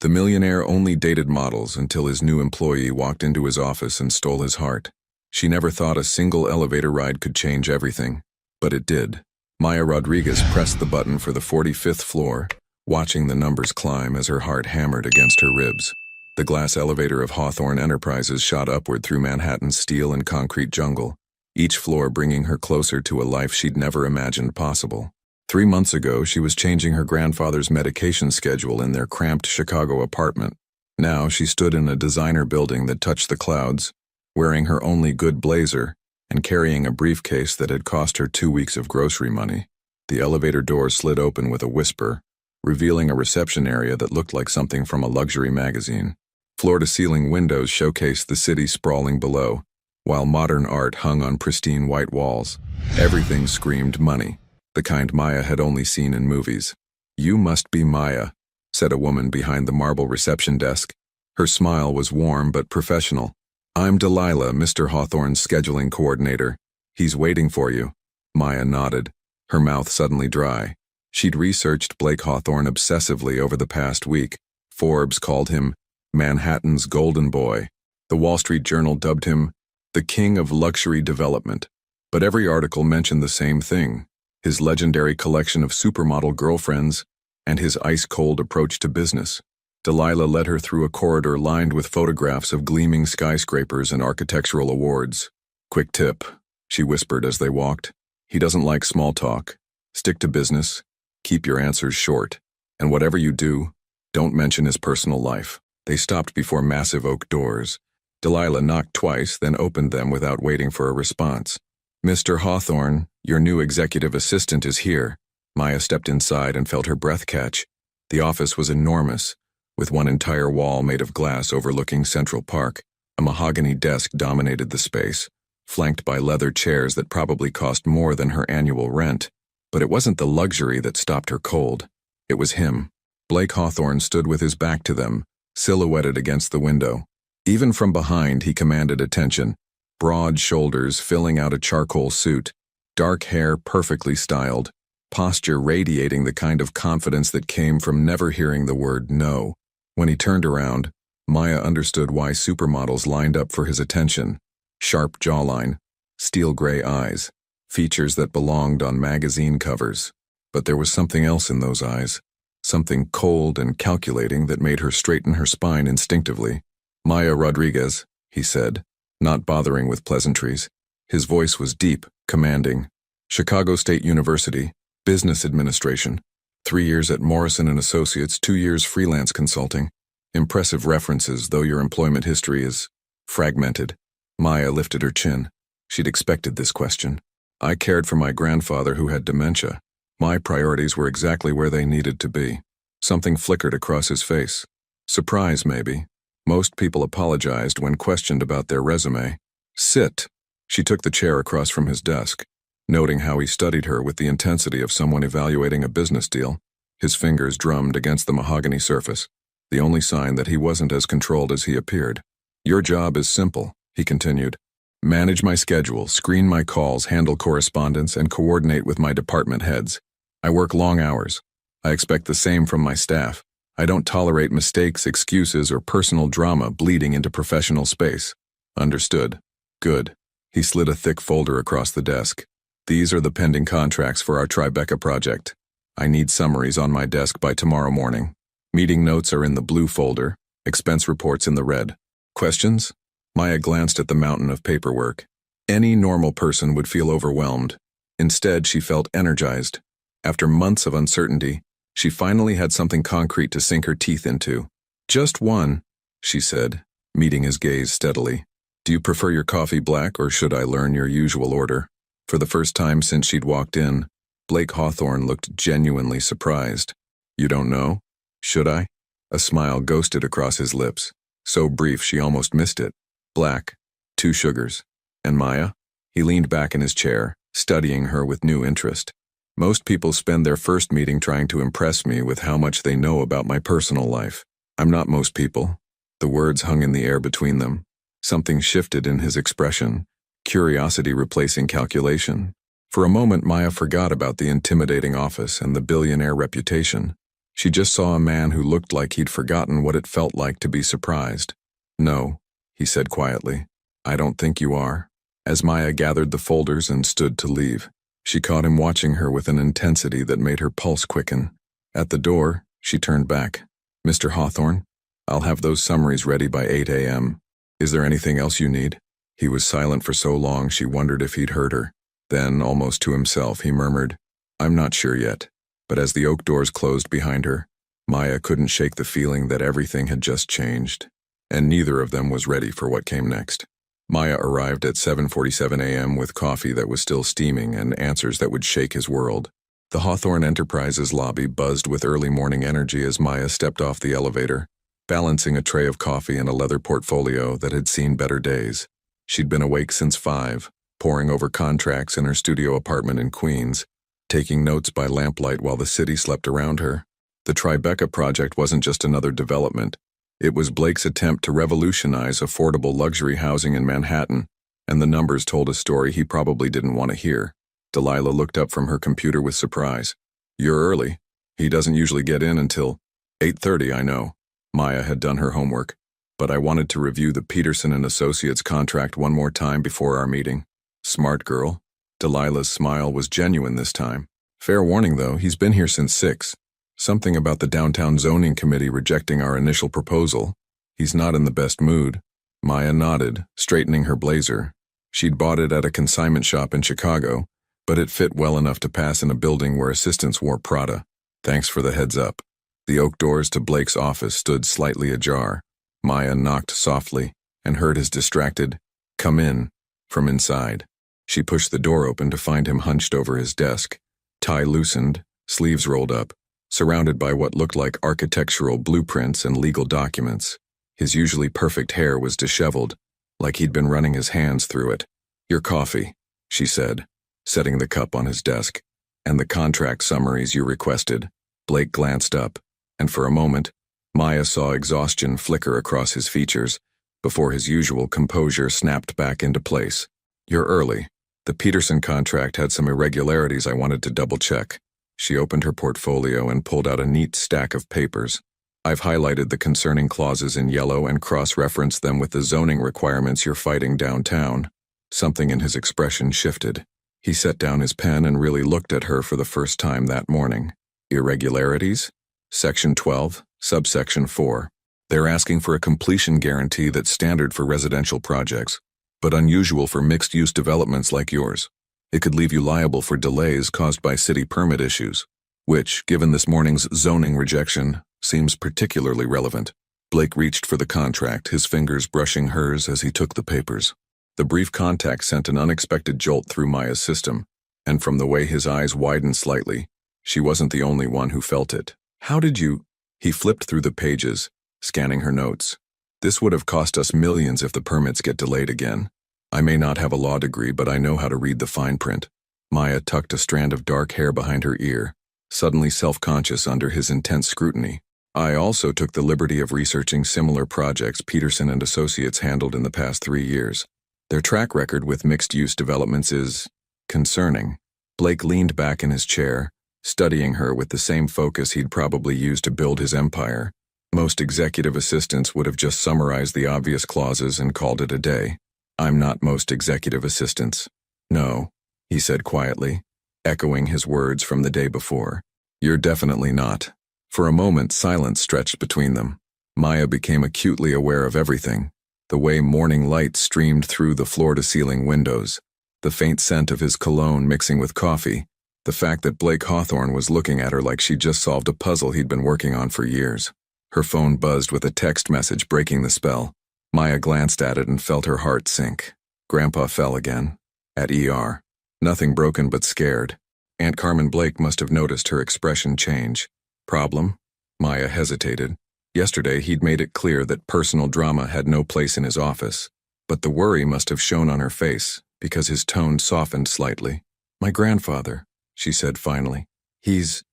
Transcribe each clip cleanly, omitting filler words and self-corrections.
The millionaire only dated models until his new employee walked into his office and stole his heart. She never thought a single elevator ride could change everything, but it did. Maya Rodriguez pressed the button for the 45th floor, watching the numbers climb as her heart hammered against her ribs. The glass elevator of Hawthorne Enterprises shot upward through Manhattan's steel and concrete jungle, each floor bringing her closer to a life she'd never imagined possible. 3 months ago, she was changing her grandfather's medication schedule in their cramped Chicago apartment. Now she stood in a designer building that touched the clouds, wearing her only good blazer and carrying a briefcase that had cost her 2 weeks of grocery money. The elevator door slid open with a whisper, revealing a reception area that looked like something from a luxury magazine. Floor-to-ceiling windows showcased the city sprawling below, while modern art hung on pristine white walls. Everything screamed money, the kind Maya had only seen in movies. "You must be Maya," said a woman behind the marble reception desk. Her smile was warm but professional. "I'm Delilah, Mr. Hawthorne's scheduling coordinator. He's waiting for you." Maya nodded, her mouth suddenly dry. She'd researched Blake Hawthorne obsessively over the past week. Forbes called him Manhattan's Golden Boy. The Wall Street Journal dubbed him the King of Luxury Development. But every article mentioned the same thing: his legendary collection of supermodel girlfriends and his ice-cold approach to business. Delilah led her through a corridor lined with photographs of gleaming skyscrapers and architectural awards. "Quick tip," she whispered as they walked. "He doesn't like small talk. Stick to business, keep your answers short, and whatever you do, don't mention his personal life." They stopped before massive oak doors. Delilah knocked twice, then opened them without waiting for a response. "Mr. Hawthorne, your new executive assistant is here." Maya stepped inside and felt her breath catch. The office was enormous, with one entire wall made of glass overlooking Central Park. A mahogany desk dominated the space, flanked by leather chairs that probably cost more than her annual rent. But it wasn't the luxury that stopped her cold. It was him. Blake Hawthorne stood with his back to them, silhouetted against the window. Even from behind, he commanded attention. Broad shoulders filling out a charcoal suit, dark hair perfectly styled, posture radiating the kind of confidence that came from never hearing the word no. When he turned around, Maya understood why supermodels lined up for his attention. Sharp jawline, steel gray eyes, features that belonged on magazine covers. But there was something else in those eyes, something cold and calculating that made her straighten her spine instinctively. "Maya Rodriguez," he said, not bothering with pleasantries. His voice was deep, commanding. "Chicago State University, Business Administration, 3 years at Morrison & Associates, 2 years freelance consulting. Impressive references, though your employment history is fragmented." Maya lifted her chin. She'd expected this question. "I cared for my grandfather who had dementia. My priorities were exactly where they needed to be." Something flickered across his face. Surprise, maybe. Most people apologized when questioned about their resume. "Sit." She took the chair across from his desk, noting how he studied her with the intensity of someone evaluating a business deal. His fingers drummed against the mahogany surface, the only sign that he wasn't as controlled as he appeared. "Your job is simple," he continued. "Manage my schedule, screen my calls, handle correspondence, and coordinate with my department heads. I work long hours. I expect the same from my staff. I don't tolerate mistakes, excuses, or personal drama bleeding into professional space." "Understood." "Good." He slid a thick folder across the desk. "These are the pending contracts for our Tribeca project. I need summaries on my desk by tomorrow morning. Meeting notes are in the blue folder, expense reports in the red. Questions?" Maya glanced at the mountain of paperwork. Any normal person would feel overwhelmed. Instead, she felt energized. After months of uncertainty, she finally had something concrete to sink her teeth into. "Just one," she said, meeting his gaze steadily. "Do you prefer your coffee black, or should I learn your usual order?" For the first time since she'd walked in, Blake Hawthorne looked genuinely surprised. "You don't know? Should I?" A smile ghosted across his lips, so brief she almost missed it. "Black, 2 sugars. And Maya?" He leaned back in his chair, studying her with new interest. "Most people spend their first meeting trying to impress me with how much they know about my personal life. I'm not most people." The words hung in the air between them. Something shifted in his expression, curiosity replacing calculation. For a moment, Maya forgot about the intimidating office and the billionaire reputation. She just saw a man who looked like he'd forgotten what it felt like to be surprised. "No," he said quietly. "I don't think you are." As Maya gathered the folders and stood to leave, she caught him watching her with an intensity that made her pulse quicken. At the door, she turned back. "Mr. Hawthorne, I'll have those summaries ready by 8 a.m. Is there anything else you need?" He was silent for so long she wondered if he'd heard her. Then, almost to himself, he murmured, "I'm not sure yet." But as the oak doors closed behind her, Maya couldn't shake the feeling that everything had just changed, and neither of them was ready for what came next. Maya arrived at 7:47 a.m. with coffee that was still steaming and answers that would shake his world. The Hawthorne Enterprises lobby buzzed with early morning energy as Maya stepped off the elevator, balancing a tray of coffee and a leather portfolio that had seen better days. She'd been awake since 5, poring over contracts in her studio apartment in Queens, taking notes by lamplight while the city slept around her. The Tribeca project wasn't just another development. It was Blake's attempt to revolutionize affordable luxury housing in Manhattan, and the numbers told a story he probably didn't want to hear. Delilah looked up from her computer with surprise. "You're early. He doesn't usually get in until 8:30, I know." Maya had done her homework, but I wanted to review the Peterson and Associates contract one more time before our meeting. "Smart girl." Delilah's smile was genuine this time. "Fair warning, though, he's been here since 6. Something about the downtown zoning committee rejecting our initial proposal. He's not in the best mood." Maya nodded, straightening her blazer. She'd bought it at a consignment shop in Chicago, but it fit well enough to pass in a building where assistants wore Prada. "Thanks for the heads up." The oak doors to Blake's office stood slightly ajar. Maya knocked softly and heard his distracted, "Come in," from inside. She pushed the door open to find him hunched over his desk, tie loosened, sleeves rolled up, surrounded by what looked like architectural blueprints and legal documents. His usually perfect hair was disheveled, like he'd been running his hands through it. "Your coffee," she said, setting the cup on his desk. "And the contract summaries you requested." Blake glanced up, and for a moment, Maya saw exhaustion flicker across his features before his usual composure snapped back into place. "You're early. The Peterson contract had some irregularities I wanted to double-check." She opened her portfolio and pulled out a neat stack of papers. "I've highlighted the concerning clauses in yellow and cross-referenced them with the zoning requirements you're fighting downtown." Something in his expression shifted. He set down his pen and really looked at her for the first time that morning. "Irregularities? Section 12, subsection 4. They're asking for a completion guarantee that's standard for residential projects, but unusual for mixed-use developments like yours. It could leave you liable for delays caused by city permit issues, which, given this morning's zoning rejection, seems particularly relevant." Blake reached for the contract, his fingers brushing hers as he took the papers. The brief contact sent an unexpected jolt through Maya's system, and from the way his eyes widened slightly, she wasn't the only one who felt it. "How did you—" He flipped through the pages, scanning her notes. "This would have cost us millions if the permits get delayed again. I may not have a law degree, but I know how to read the fine print." Maya tucked a strand of dark hair behind her ear, suddenly self-conscious under his intense scrutiny. "I also took the liberty of researching similar projects Peterson and Associates handled in the past 3 years. Their track record with mixed-use developments is concerning." Blake leaned back in his chair, studying her with the same focus he'd probably used to build his empire. Most executive assistants would have just summarized the obvious clauses and called it a day. "I'm not most executive assistants." "No," he said quietly, echoing his words from the day before. "You're definitely not." For a moment, silence stretched between them. Maya became acutely aware of everything. The way morning light streamed through the floor-to-ceiling windows, the faint scent of his cologne mixing with coffee, the fact that Blake Hawthorne was looking at her like she'd just solved a puzzle he'd been working on for years. Her phone buzzed with a text message breaking the spell. Maya glanced at it and felt her heart sink. Grandpa fell again. At ER. Nothing broken but scared. Aunt Carmen Blake must have noticed her expression change. Problem? Maya hesitated. Yesterday he'd made it clear that personal drama had no place in his office, but the worry must have shown on her face because his tone softened slightly. "My grandfather," she said finally. He's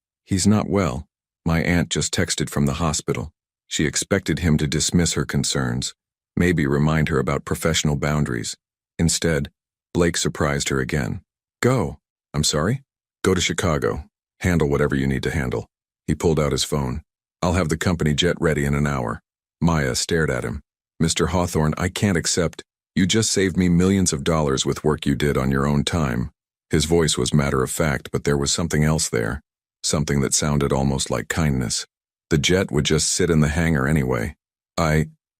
not well. My aunt just texted from the hospital." She expected him to dismiss her concerns, maybe remind her about professional boundaries. Instead, Blake surprised her again. "Go." "I'm sorry?" "Go to Chicago. Handle whatever you need to handle. He pulled out his phone. "I'll have the company jet ready in an hour." Maya stared at him. "Mr. Hawthorne, I can't accept. You just saved me millions of dollars with work you did on your own time." His voice was matter-of-fact, but there was something else there. Something that sounded almost like kindness. The jet would just sit in the hangar anyway.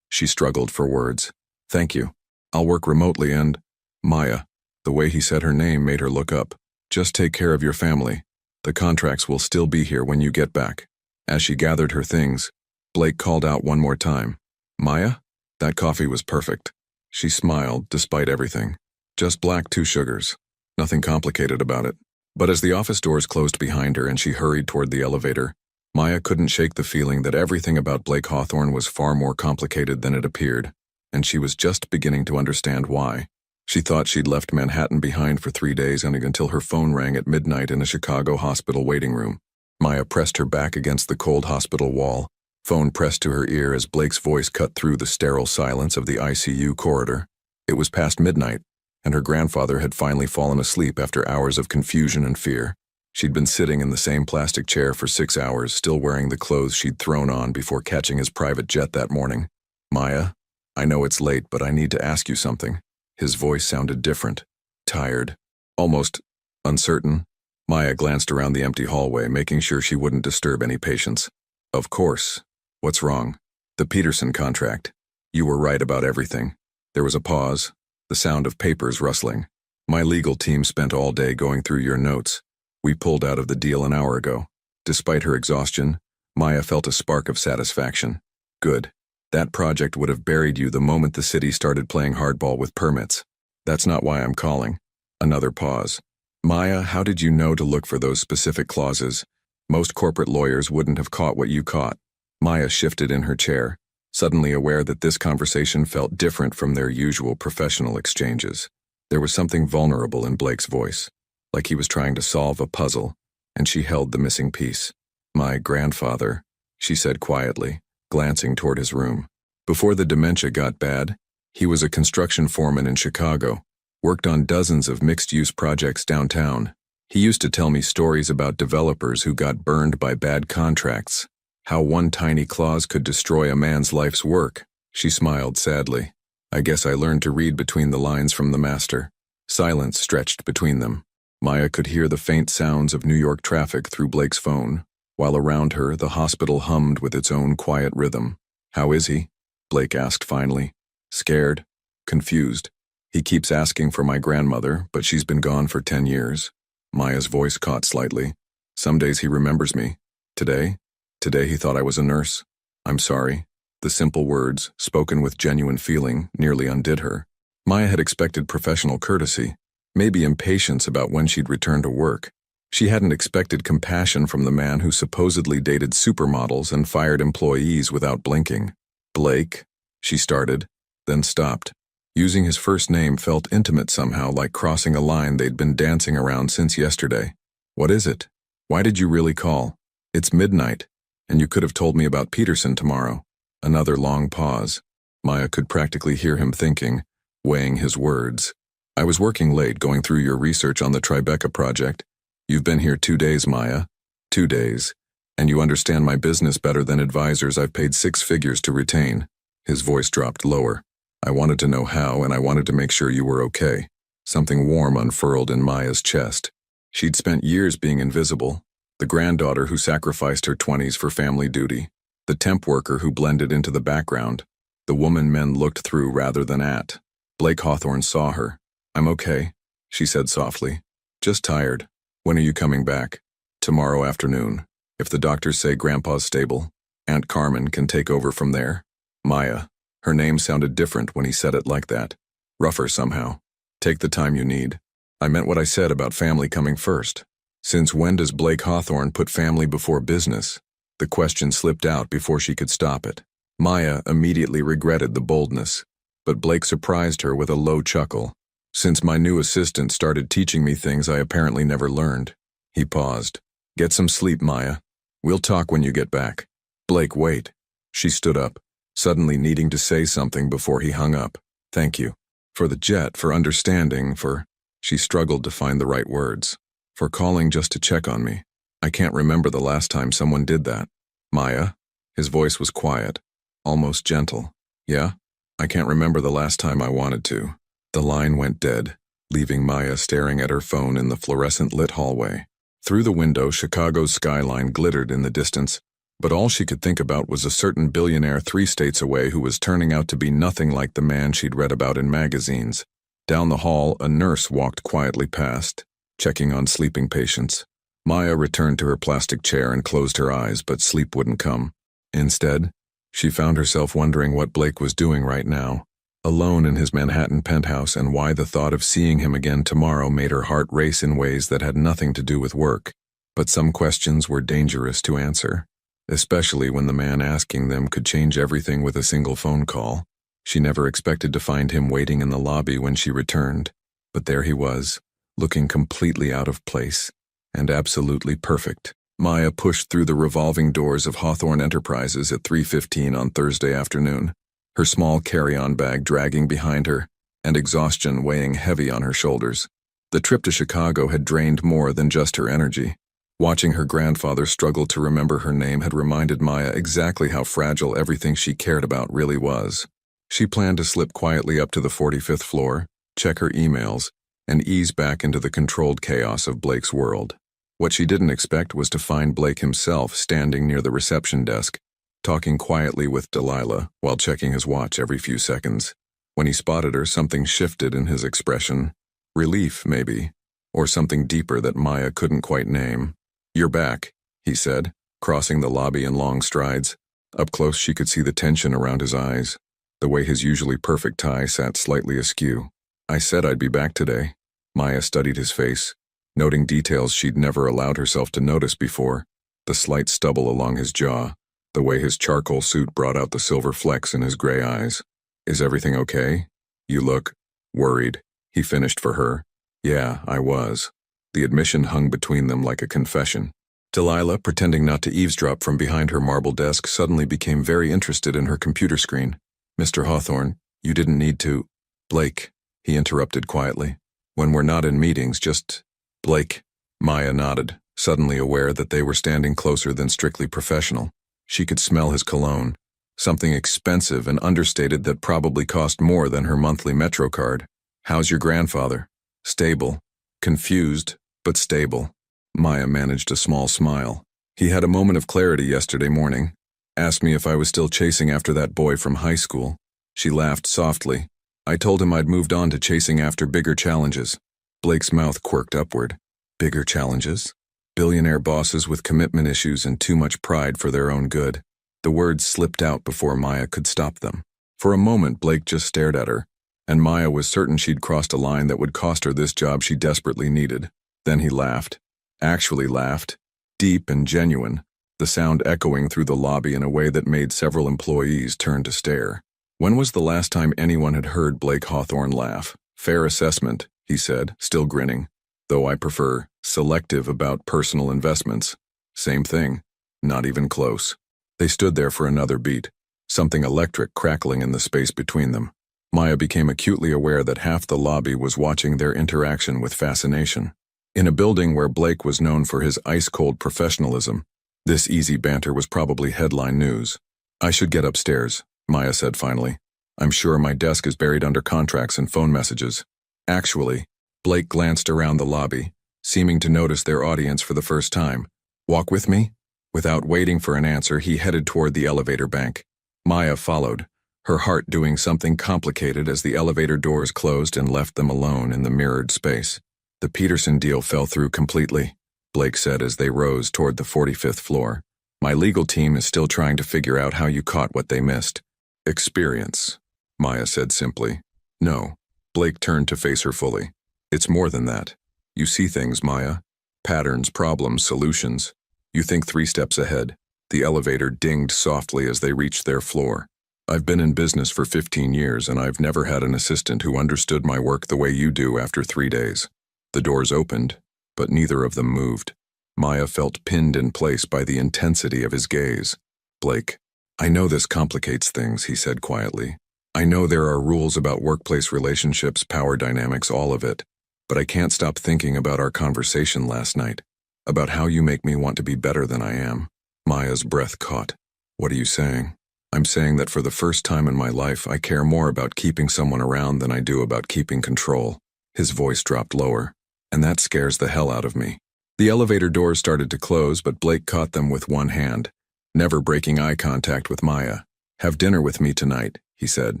She struggled for words. "Thank you. I'll work remotely and—" "Maya." The way he said her name made her look up. "Just take care of your family. The contracts will still be here when you get back." As she gathered her things, Blake called out one more time. "Maya? That coffee was perfect." She smiled, despite everything. "Just black, 2 sugars. Nothing complicated about it." But as the office doors closed behind her and she hurried toward the elevator, Maya couldn't shake the feeling that everything about Blake Hawthorne was far more complicated than it appeared, and she was just beginning to understand why. She thought she'd left Manhattan behind for 3 days until her phone rang at midnight in a Chicago hospital waiting room. Maya pressed her back against the cold hospital wall, phone pressed to her ear as Blake's voice cut through the sterile silence of the ICU corridor. It was past midnight, and her grandfather had finally fallen asleep after hours of confusion and fear. She'd been sitting in the same plastic chair for 6 hours, still wearing the clothes she'd thrown on before catching his private jet that morning. "Maya, I know it's late, but I need to ask you something." His voice sounded different, tired, almost uncertain. Maya glanced around the empty hallway, making sure she wouldn't disturb any patients. "Of course. What's wrong?" "The Peterson contract. You were right about everything." There was a pause, the sound of papers rustling. "My legal team spent all day going through your notes. We pulled out of the deal an hour ago." Despite her exhaustion, Maya felt a spark of satisfaction. "Good. That project would have buried you the moment the city started playing hardball with permits. That's not why I'm calling." Another pause. "Maya, how did you know to look for those specific clauses? Most corporate lawyers wouldn't have caught what you caught." Maya shifted in her chair, suddenly aware that this conversation felt different from their usual professional exchanges. There was something vulnerable in Blake's voice, like he was trying to solve a puzzle, and she held the missing piece. "My grandfather," she said quietly, glancing toward his room. "Before the dementia got bad, he was a construction foreman in Chicago, worked on dozens of mixed-use projects downtown. He used to tell me stories about developers who got burned by bad contracts, how one tiny clause could destroy a man's life's work." She smiled sadly. "I guess I learned to read between the lines from the master." Silence stretched between them. Maya could hear the faint sounds of New York traffic through Blake's phone, while around her the hospital hummed with its own quiet rhythm. "How is he?" Blake asked finally. "Scared? Confused. He keeps asking for my grandmother, but she's been gone for 10 years. Maya's voice caught slightly. "Some days he remembers me. Today he thought I was a nurse. I'm sorry." The simple words, spoken with genuine feeling, nearly undid her. Maya had expected professional courtesy, maybe impatience about when she'd return to work. She hadn't expected compassion from the man who supposedly dated supermodels and fired employees without blinking. "Blake," she started, then stopped. Using his first name felt intimate somehow, like crossing a line they'd been dancing around since yesterday. "What is it? Why did you really call? It's midnight, and you could have told me about Peterson tomorrow." Another long pause. Maya could practically hear him thinking, weighing his words. "I was working late going through your research on the Tribeca project. You've been here 2 days, Maya. 2 days. And you understand my business better than advisors I've paid 6 figures to retain." His voice dropped lower. "I wanted to know how, and I wanted to make sure you were okay." Something warm unfurled in Maya's chest. She'd spent years being invisible, the granddaughter who sacrificed her 20s for family duty, the temp worker who blended into the background, the woman men looked through rather than at. Blake Hawthorne saw her. "I'm okay," she said softly. "Just tired. When are you coming back?" "Tomorrow afternoon. If the doctors say Grandpa's stable, Aunt Carmen can take over from there." Maya. Her name sounded different when he said it like that. Rougher somehow. "Take the time you need. I meant what I said about family coming first. Since when does Blake Hawthorne put family before business?" The question slipped out before she could stop it. Maya immediately regretted the boldness, but Blake surprised her with a low chuckle. "Since my new assistant started teaching me things I apparently never learned." He paused. "Get some sleep, Maya. We'll talk when you get back." "Blake, wait." She stood up, suddenly needing to say something before he hung up. "Thank you. For the jet, for understanding, for—" She struggled to find the right words. "For calling just to check on me." I can't remember the last time someone did that. Maya? His voice was quiet, almost gentle. Yeah? I can't remember the last time I wanted to. The line went dead, leaving Maya staring at her phone in the fluorescent-lit hallway. Through the window, Chicago's skyline glittered in the distance, but all she could think about was a certain billionaire 3 states away who was turning out to be nothing like the man she'd read about in magazines. Down the hall, a nurse walked quietly past, checking on sleeping patients. Maya returned to her plastic chair and closed her eyes, but sleep wouldn't come. Instead, she found herself wondering what Blake was doing right now, alone in his Manhattan penthouse, and why the thought of seeing him again tomorrow made her heart race in ways that had nothing to do with work. But some questions were dangerous to answer, especially when the man asking them could change everything with a single phone call. She never expected to find him waiting in the lobby when she returned, but there he was, looking completely out of place, and absolutely perfect. Maya pushed through the revolving doors of Hawthorne Enterprises at 3:15 on Thursday afternoon, her small carry-on bag dragging behind her, and exhaustion weighing heavy on her shoulders. The trip to Chicago had drained more than just her energy. Watching her grandfather struggle to remember her name had reminded Maya exactly how fragile everything she cared about really was. She planned to slip quietly up to the 45th floor, check her emails, and ease back into the controlled chaos of Blake's world. What she didn't expect was to find Blake himself standing near the reception desk, talking quietly with Delilah while checking his watch every few seconds. When he spotted her, something shifted in his expression. Relief, maybe, or something deeper that Maya couldn't quite name. "You're back," he said, crossing the lobby in long strides. Up close, she could see the tension around his eyes, the way his usually perfect tie sat slightly askew. "I said I'd be back today." Maya studied his face, noting details she'd never allowed herself to notice before: the slight stubble along his jaw, the way his charcoal suit brought out the silver flecks in his gray eyes. "Is everything okay? You look worried," he finished for her. "Yeah, I was." The admission hung between them like a confession. Delilah, pretending not to eavesdrop from behind her marble desk, suddenly became very interested in her computer screen. "Mr. Hawthorne, you didn't need to—" "Blake," he interrupted quietly. "When we're not in meetings, just—" "Blake." Maya nodded, suddenly aware that they were standing closer than strictly professional. She could smell his cologne, something expensive and understated that probably cost more than her monthly Metro card. "How's your grandfather?" "Stable. Confused, but stable." Maya managed a small smile. "He had a moment of clarity yesterday morning. Asked me if I was still chasing after that boy from high school." She laughed softly. "I told him I'd moved on to chasing after bigger challenges." Blake's mouth quirked upward. Bigger challenges? Billionaire bosses with commitment issues and too much pride for their own good. The words slipped out before Maya could stop them. For a moment, Blake just stared at her, and Maya was certain she'd crossed a line that would cost her this job she desperately needed. Then he laughed. Actually laughed. Deep and genuine, the sound echoing through the lobby in a way that made several employees turn to stare. When was the last time anyone had heard Blake Hawthorne laugh? "Fair assessment," he said, still grinning. "Though I prefer selective about personal investments." Same thing. Not even close. They stood there for another beat, something electric crackling in the space between them. Maya became acutely aware that half the lobby was watching their interaction with fascination. In a building where Blake was known for his ice-cold professionalism, this easy banter was probably headline news. "I should get upstairs," Maya said finally. "I'm sure my desk is buried under contracts and phone messages." Actually, Blake glanced around the lobby, seeming to notice their audience for the first time. "Walk with me?" Without waiting for an answer, he headed toward the elevator bank. Maya followed, her heart doing something complicated as the elevator doors closed and left them alone in the mirrored space. "The Peterson deal fell through completely," Blake said as they rose toward the 45th floor. "My legal team is still trying to figure out how you caught what they missed." "Experience," Maya said simply. "No." Blake turned to face her fully. "It's more than that. You see things, Maya. Patterns, problems, solutions. You think 3 steps ahead." The elevator dinged softly as they reached their floor. "I've been in business for 15 years, and I've never had an assistant who understood my work the way you do after 3 days." The doors opened, but neither of them moved. Maya felt pinned in place by the intensity of his gaze. "Blake, I know this complicates things," he said quietly. "I know there are rules about workplace relationships, power dynamics, all of it. But I can't stop thinking about our conversation last night. About how you make me want to be better than I am. Maya's breath caught. What are you saying? I'm saying that for the first time in my life, I care more about keeping someone around than I do about keeping control. His voice dropped lower. And that scares the hell out of me. The elevator doors started to close, but Blake caught them with one hand, never breaking eye contact with Maya. Have dinner with me tonight, he said.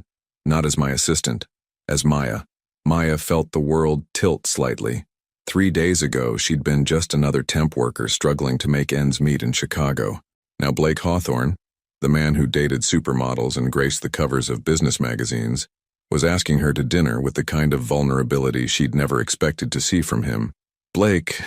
Not as my assistant, as Maya. Maya felt the world tilt slightly. 3 days ago, she'd been just another temp worker struggling to make ends meet in Chicago. Now Blake Hawthorne, the man who dated supermodels and graced the covers of business magazines, was asking her to dinner with the kind of vulnerability she'd never expected to see from him. Blake,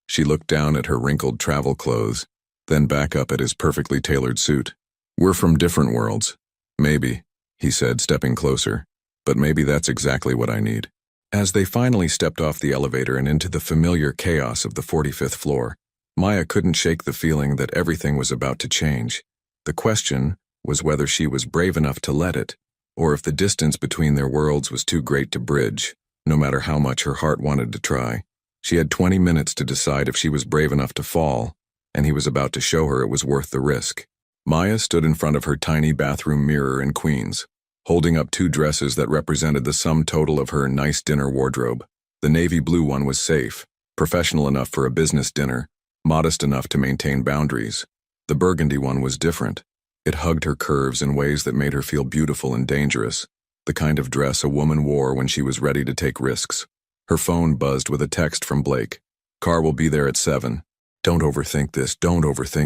She looked down at her wrinkled travel clothes, then back up at his perfectly tailored suit. We're from different worlds. Maybe, he said, stepping closer, but maybe that's exactly what I need. As they finally stepped off the elevator and into the familiar chaos of the 45th floor, Maya couldn't shake the feeling that everything was about to change. The question was whether she was brave enough to let it, or if the distance between their worlds was too great to bridge, no matter how much her heart wanted to try. She had 20 minutes to decide if she was brave enough to fall, and he was about to show her it was worth the risk. Maya stood in front of her tiny bathroom mirror in Queens, holding up 2 dresses that represented the sum total of her nice dinner wardrobe. The navy blue one was safe, professional enough for a business dinner, modest enough to maintain boundaries. The burgundy one was different. It hugged her curves in ways that made her feel beautiful and dangerous, the kind of dress a woman wore when she was ready to take risks. Her phone buzzed with a text from Blake. Car will be there at 7. Don't overthink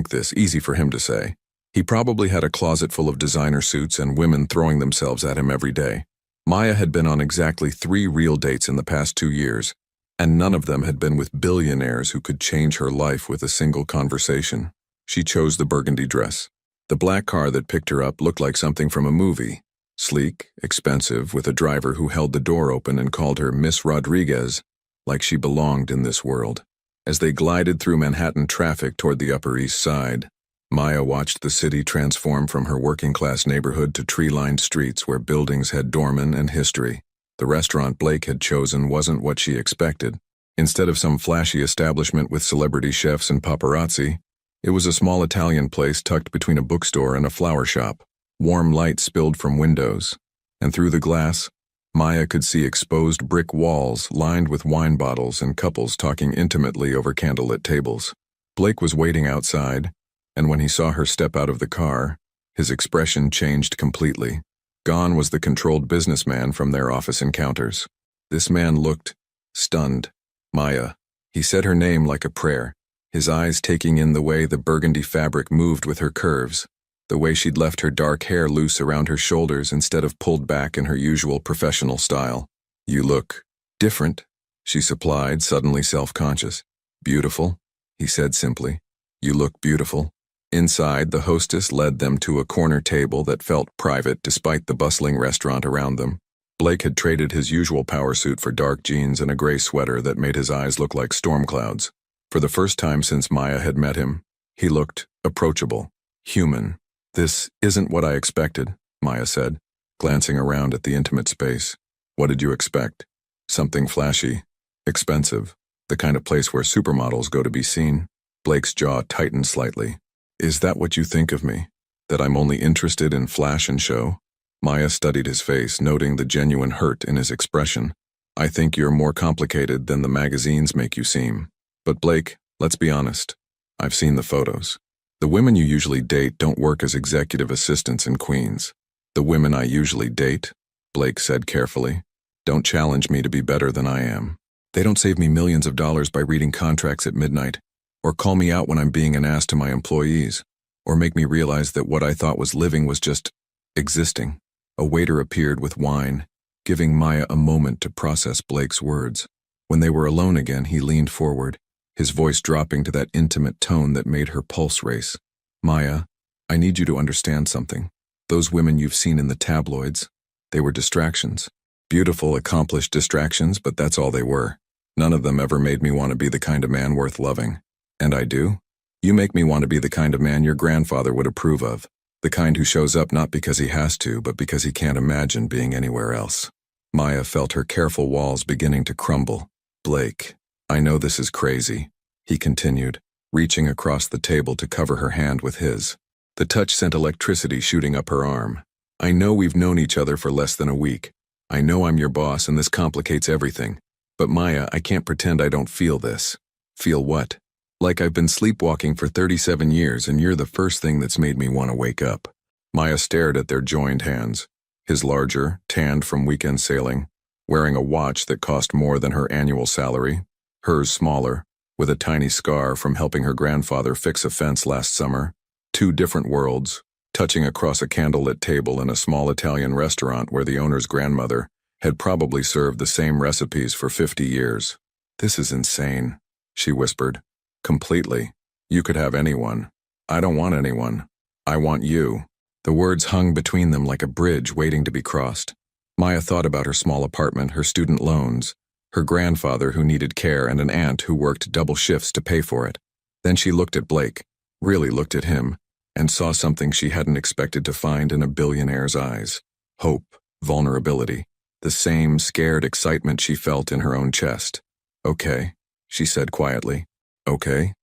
this, easy for him to say. He probably had a closet full of designer suits and women throwing themselves at him every day. Maya had been on exactly 3 real dates in the past 2 years, and none of them had been with billionaires who could change her life with a single conversation. She chose the burgundy dress. The black car that picked her up looked like something from a movie. Sleek, expensive, with a driver who held the door open and called her Miss Rodriguez, like she belonged in this world. As they glided through Manhattan traffic toward the Upper East Side, Maya watched the city transform from her working-class neighborhood to tree-lined streets where buildings had doormen and history. The restaurant Blake had chosen wasn't what she expected. Instead of some flashy establishment with celebrity chefs and paparazzi, it was a small Italian place tucked between a bookstore and a flower shop. Warm light spilled from windows, and through the glass, Maya could see exposed brick walls lined with wine bottles and couples talking intimately over candlelit tables. Blake was waiting outside, and when he saw her step out of the car, his expression changed completely. Gone was the controlled businessman from their office encounters. This man looked stunned. Maya. He said her name like a prayer, his eyes taking in the way the burgundy fabric moved with her curves, the way she'd left her dark hair loose around her shoulders instead of pulled back in her usual professional style. You look different, she supplied, suddenly self-conscious. Beautiful, he said simply. You look beautiful. Inside, the hostess led them to a corner table that felt private despite the bustling restaurant around them. Blake had traded his usual power suit for dark jeans and a gray sweater that made his eyes look like storm clouds. For the first time since Maya had met him, he looked approachable, human. This isn't what I expected, Maya said, glancing around at the intimate space. What did you expect? Something flashy, expensive, the kind of place where supermodels go to be seen. Blake's jaw tightened slightly. Is that what you think of me? That I'm only interested in flash and show? Maya studied his face, noting the genuine hurt in his expression. I think you're more complicated than the magazines make you seem. But Blake, let's be honest. I've seen the photos. The women you usually date don't work as executive assistants in Queens. The women I usually date, Blake said carefully, don't challenge me to be better than I am. They don't save me millions of dollars by reading contracts at midnight, or call me out when I'm being an ass to my employees, or make me realize that what I thought was living was just existing. A waiter appeared with wine, giving Maya a moment to process Blake's words. When they were alone again, he leaned forward, his voice dropping to that intimate tone that made her pulse race. Maya, I need you to understand something. Those women you've seen in the tabloids, they were distractions. Beautiful, accomplished distractions, but that's all they were. None of them ever made me want to be the kind of man worth loving. And I do? You make me want to be the kind of man your grandfather would approve of. The kind who shows up not because he has to, but because he can't imagine being anywhere else. Maya felt her careful walls beginning to crumble. Blake, I know this is crazy, he continued, reaching across the table to cover her hand with his. The touch sent electricity shooting up her arm. I know we've known each other for less than a week. I know I'm your boss and this complicates everything. But Maya, I can't pretend I don't feel this. Feel what? Like I've been sleepwalking for 37 years and you're the first thing that's made me want to wake up. Maya stared at their joined hands. His larger, tanned from weekend sailing, wearing a watch that cost more than her annual salary. Hers smaller, with a tiny scar from helping her grandfather fix a fence last summer. Two different worlds, touching across a candlelit table in a small Italian restaurant where the owner's grandmother had probably served the same recipes for 50 years. This is insane, she whispered. Completely. You could have anyone. I don't want anyone. I want you. The words hung between them like a bridge waiting to be crossed. Maya thought about her small apartment, her student loans, her grandfather who needed care, and an aunt who worked double shifts to pay for it. Then she looked at Blake, really looked at him, and saw something she hadn't expected to find in a billionaire's eyes. Hope, vulnerability, the same scared excitement she felt in her own chest. Okay, she said quietly. Okay.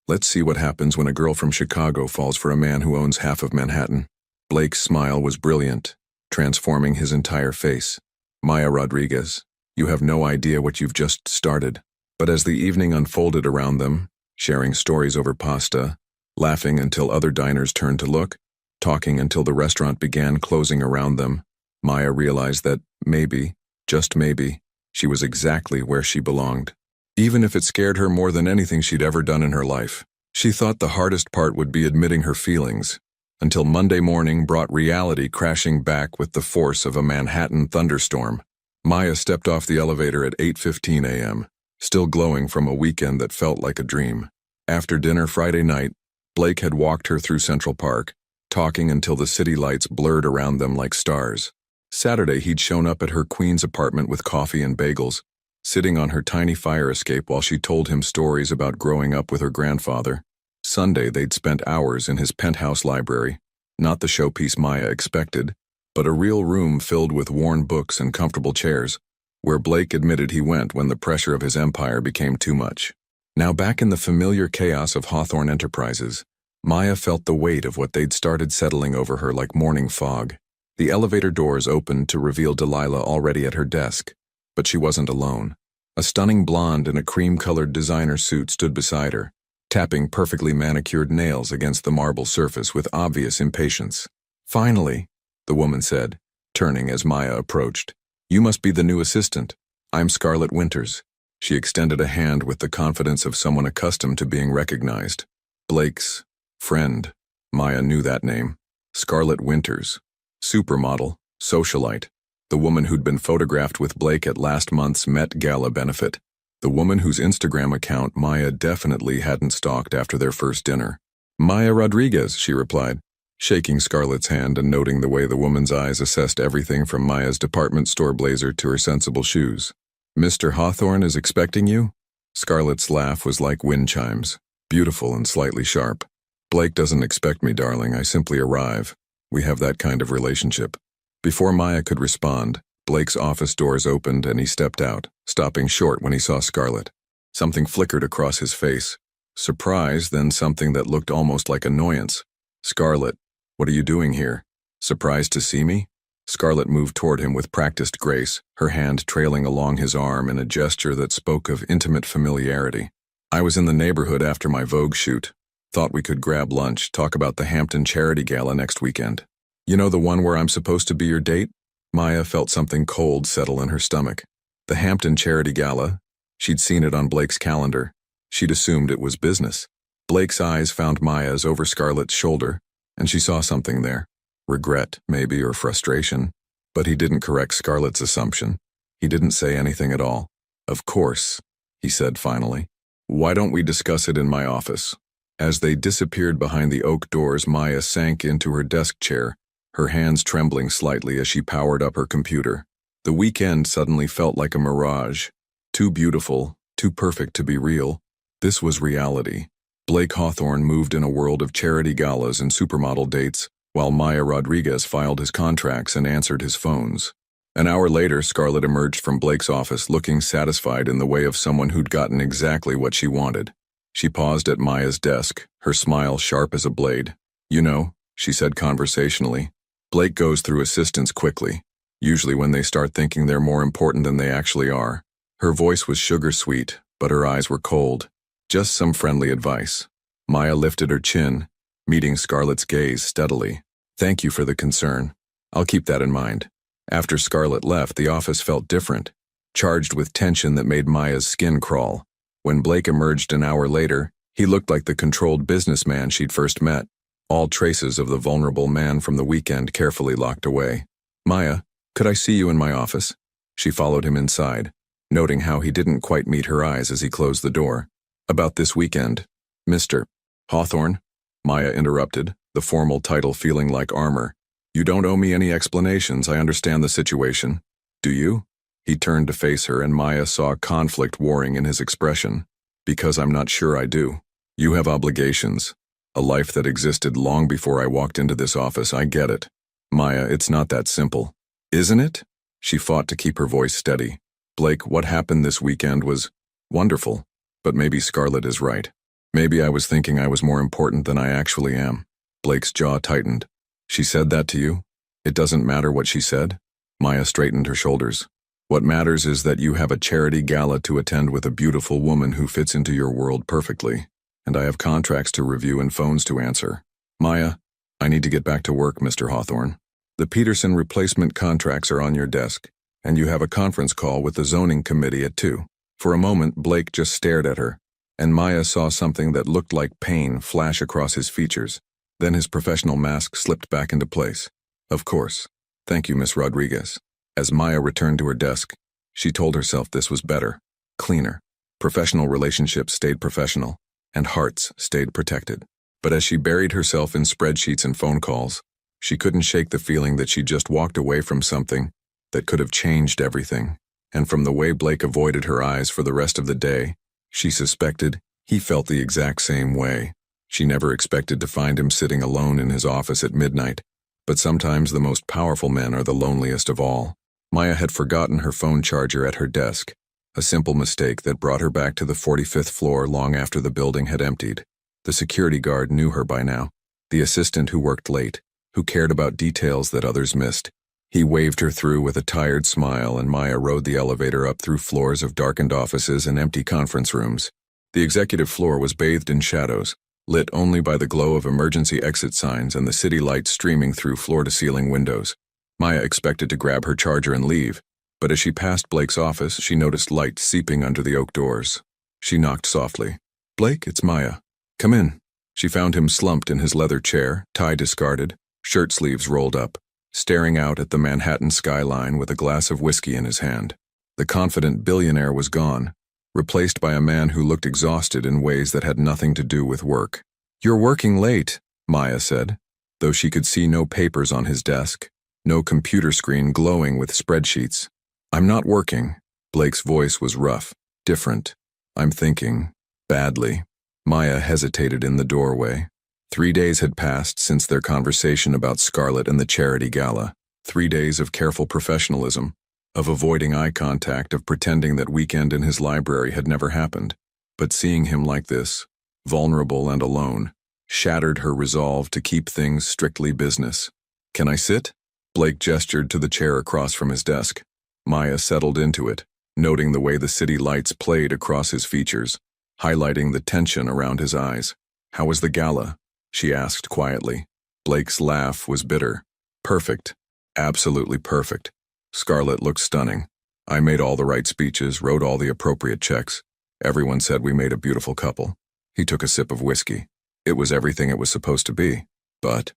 Let's see what happens when a girl from Chicago falls for a man who owns half of Manhattan. Blake's smile was brilliant, transforming his entire face. Maya Rodriguez, you have no idea what you've just started. But as the evening unfolded around them, sharing stories over pasta, laughing until other diners turned to look, talking until the restaurant began closing around them, Maya realized that maybe, just maybe, she was exactly where she belonged. Even if it scared her more than anything she'd ever done in her life, she thought the hardest part would be admitting her feelings, until Monday morning brought reality crashing back with the force of a Manhattan thunderstorm. Maya stepped off the elevator at 8:15 a.m., still glowing from a weekend that felt like a dream. After dinner Friday night, Blake had walked her through Central Park, talking until the city lights blurred around them like stars. Saturday he'd shown up at her Queens apartment with coffee and bagels, sitting on her tiny fire escape while she told him stories about growing up with her grandfather. Sunday they'd spent hours in his penthouse library, not the showpiece Maya expected, but a real room filled with worn books and comfortable chairs, where Blake admitted he went when the pressure of his empire became too much. Now back in the familiar chaos of Hawthorne Enterprises, Maya felt the weight of what they'd started settling over her like morning fog. The elevator doors opened to reveal Delilah already at her desk, but she wasn't alone. A stunning blonde in a cream-colored designer suit stood beside her, tapping perfectly manicured nails against the marble surface with obvious impatience. Finally, the woman said, turning as Maya approached. You must be the new assistant. I'm Scarlett Winters. She extended a hand with the confidence of someone accustomed to being recognized. Blake's friend. Maya knew that name. Scarlett Winters. Supermodel, socialite. The woman who'd been photographed with Blake at last month's Met Gala benefit. The woman whose Instagram account Maya definitely hadn't stalked after their first dinner. Maya Rodriguez, she replied, shaking Scarlett's hand and noting the way the woman's eyes assessed everything from Maya's department store blazer to her sensible shoes. Mr. Hawthorne is expecting you? Scarlett's laugh was like wind chimes, beautiful and slightly sharp. Blake doesn't expect me, darling. I simply arrive. We have that kind of relationship. Before Maya could respond, Blake's office doors opened and he stepped out, stopping short when he saw Scarlett. Something flickered across his face. Surprise, then something that looked almost like annoyance. Scarlett, what are you doing here? Surprised to see me? Scarlett moved toward him with practiced grace, her hand trailing along his arm in a gesture that spoke of intimate familiarity. I was in the neighborhood after my Vogue shoot. Thought we could grab lunch, talk about the Hampton Charity Gala next weekend. You know the one where I'm supposed to be your date? Maya felt something cold settle in her stomach. The Hampton Charity Gala? She'd seen it on Blake's calendar. She'd assumed it was business. Blake's eyes found Maya's over Scarlett's shoulder, and she saw something there. Regret, maybe, or frustration. But he didn't correct Scarlett's assumption. He didn't say anything at all. Of course, he said finally. Why don't we discuss it in my office? As they disappeared behind the oak doors, Maya sank into her desk chair, her hands trembling slightly as she powered up her computer. The weekend suddenly felt like a mirage. Too beautiful, too perfect to be real. This was reality. Blake Hawthorne moved in a world of charity galas and supermodel dates, while Maya Rodriguez filed his contracts and answered his phones. An hour later, Scarlett emerged from Blake's office looking satisfied in the way of someone who'd gotten exactly what she wanted. She paused at Maya's desk, her smile sharp as a blade. "You know," she said conversationally, "Blake goes through assistants quickly, usually when they start thinking they're more important than they actually are." Her voice was sugar-sweet, but her eyes were cold. "Just some friendly advice." Maya lifted her chin, meeting Scarlett's gaze steadily. "Thank you for the concern. I'll keep that in mind." After Scarlett left, the office felt different, charged with tension that made Maya's skin crawl. When Blake emerged an hour later, he looked like the controlled businessman she'd first met, all traces of the vulnerable man from the weekend carefully locked away. "Maya, could I see you in my office?" She followed him inside, noting how he didn't quite meet her eyes as he closed the door. "About this weekend, Mr. Hawthorne," Maya interrupted, the formal title feeling like armor. "You don't owe me any explanations, I understand the situation. Do you?" He turned to face her and Maya saw conflict warring in his expression. "Because I'm not sure I do. You have obligations. A life that existed long before I walked into this office, I get it. Maya, it's not that simple." "Isn't it?" She fought to keep her voice steady. "Blake, what happened this weekend was wonderful, but maybe Scarlett is right. Maybe I was thinking I was more important than I actually am." Blake's jaw tightened. "She said that to you? It doesn't matter what she said?" Maya straightened her shoulders. "What matters is that you have a charity gala to attend with a beautiful woman who fits into your world perfectly, and I have contracts to review and phones to answer. Maya, I need to get back to work, Mr. Hawthorne. The Peterson replacement contracts are on your desk, and you have a conference call with the zoning committee at 2. For a moment, Blake just stared at her, and Maya saw something that looked like pain flash across his features. Then his professional mask slipped back into place. "Of course. Thank you, Miss Rodriguez." As Maya returned to her desk, she told herself this was better, cleaner. Professional relationships stayed professional, and hearts stayed protected. But as she buried herself in spreadsheets and phone calls, she couldn't shake the feeling that she just walked away from something that could have changed everything. And from the way Blake avoided her eyes for the rest of the day, she suspected he felt the exact same way. She never expected to find him sitting alone in his office at midnight, but sometimes the most powerful men are the loneliest of all. Maya had forgotten her phone charger at her desk, a simple mistake that brought her back to the 45th floor long after the building had emptied. The security guard knew her by now, the assistant who worked late, who cared about details that others missed. He waved her through with a tired smile, and Maya rode the elevator up through floors of darkened offices and empty conference rooms. The executive floor was bathed in shadows, lit only by the glow of emergency exit signs and the city lights streaming through floor-to-ceiling windows. Maya expected to grab her charger and leave, but as she passed Blake's office, she noticed light seeping under the oak doors. She knocked softly. "Blake, it's Maya. Come in." She found him slumped in his leather chair, tie discarded, shirt sleeves rolled up, staring out at the Manhattan skyline with a glass of whiskey in his hand. The confident billionaire was gone, replaced by a man who looked exhausted in ways that had nothing to do with work. "You're working late," Maya said, though she could see no papers on his desk, no computer screen glowing with spreadsheets. "I'm not working." Blake's voice was rough, different. "I'm thinking. Badly." Maya hesitated in the doorway. 3 days had passed since their conversation about Scarlett and the charity gala. 3 days of careful professionalism, of avoiding eye contact, of pretending that weekend in his library had never happened. But seeing him like this, vulnerable and alone, shattered her resolve to keep things strictly business. "Can I sit?" Blake gestured to the chair across from his desk. Maya settled into it, noting the way the city lights played across his features, highlighting the tension around his eyes. "How was the gala?" she asked quietly. Blake's laugh was bitter. "Perfect. Absolutely perfect. Scarlett looked stunning. I made all the right speeches, wrote all the appropriate checks. Everyone said we made a beautiful couple." He took a sip of whiskey. "It was everything it was supposed to be. But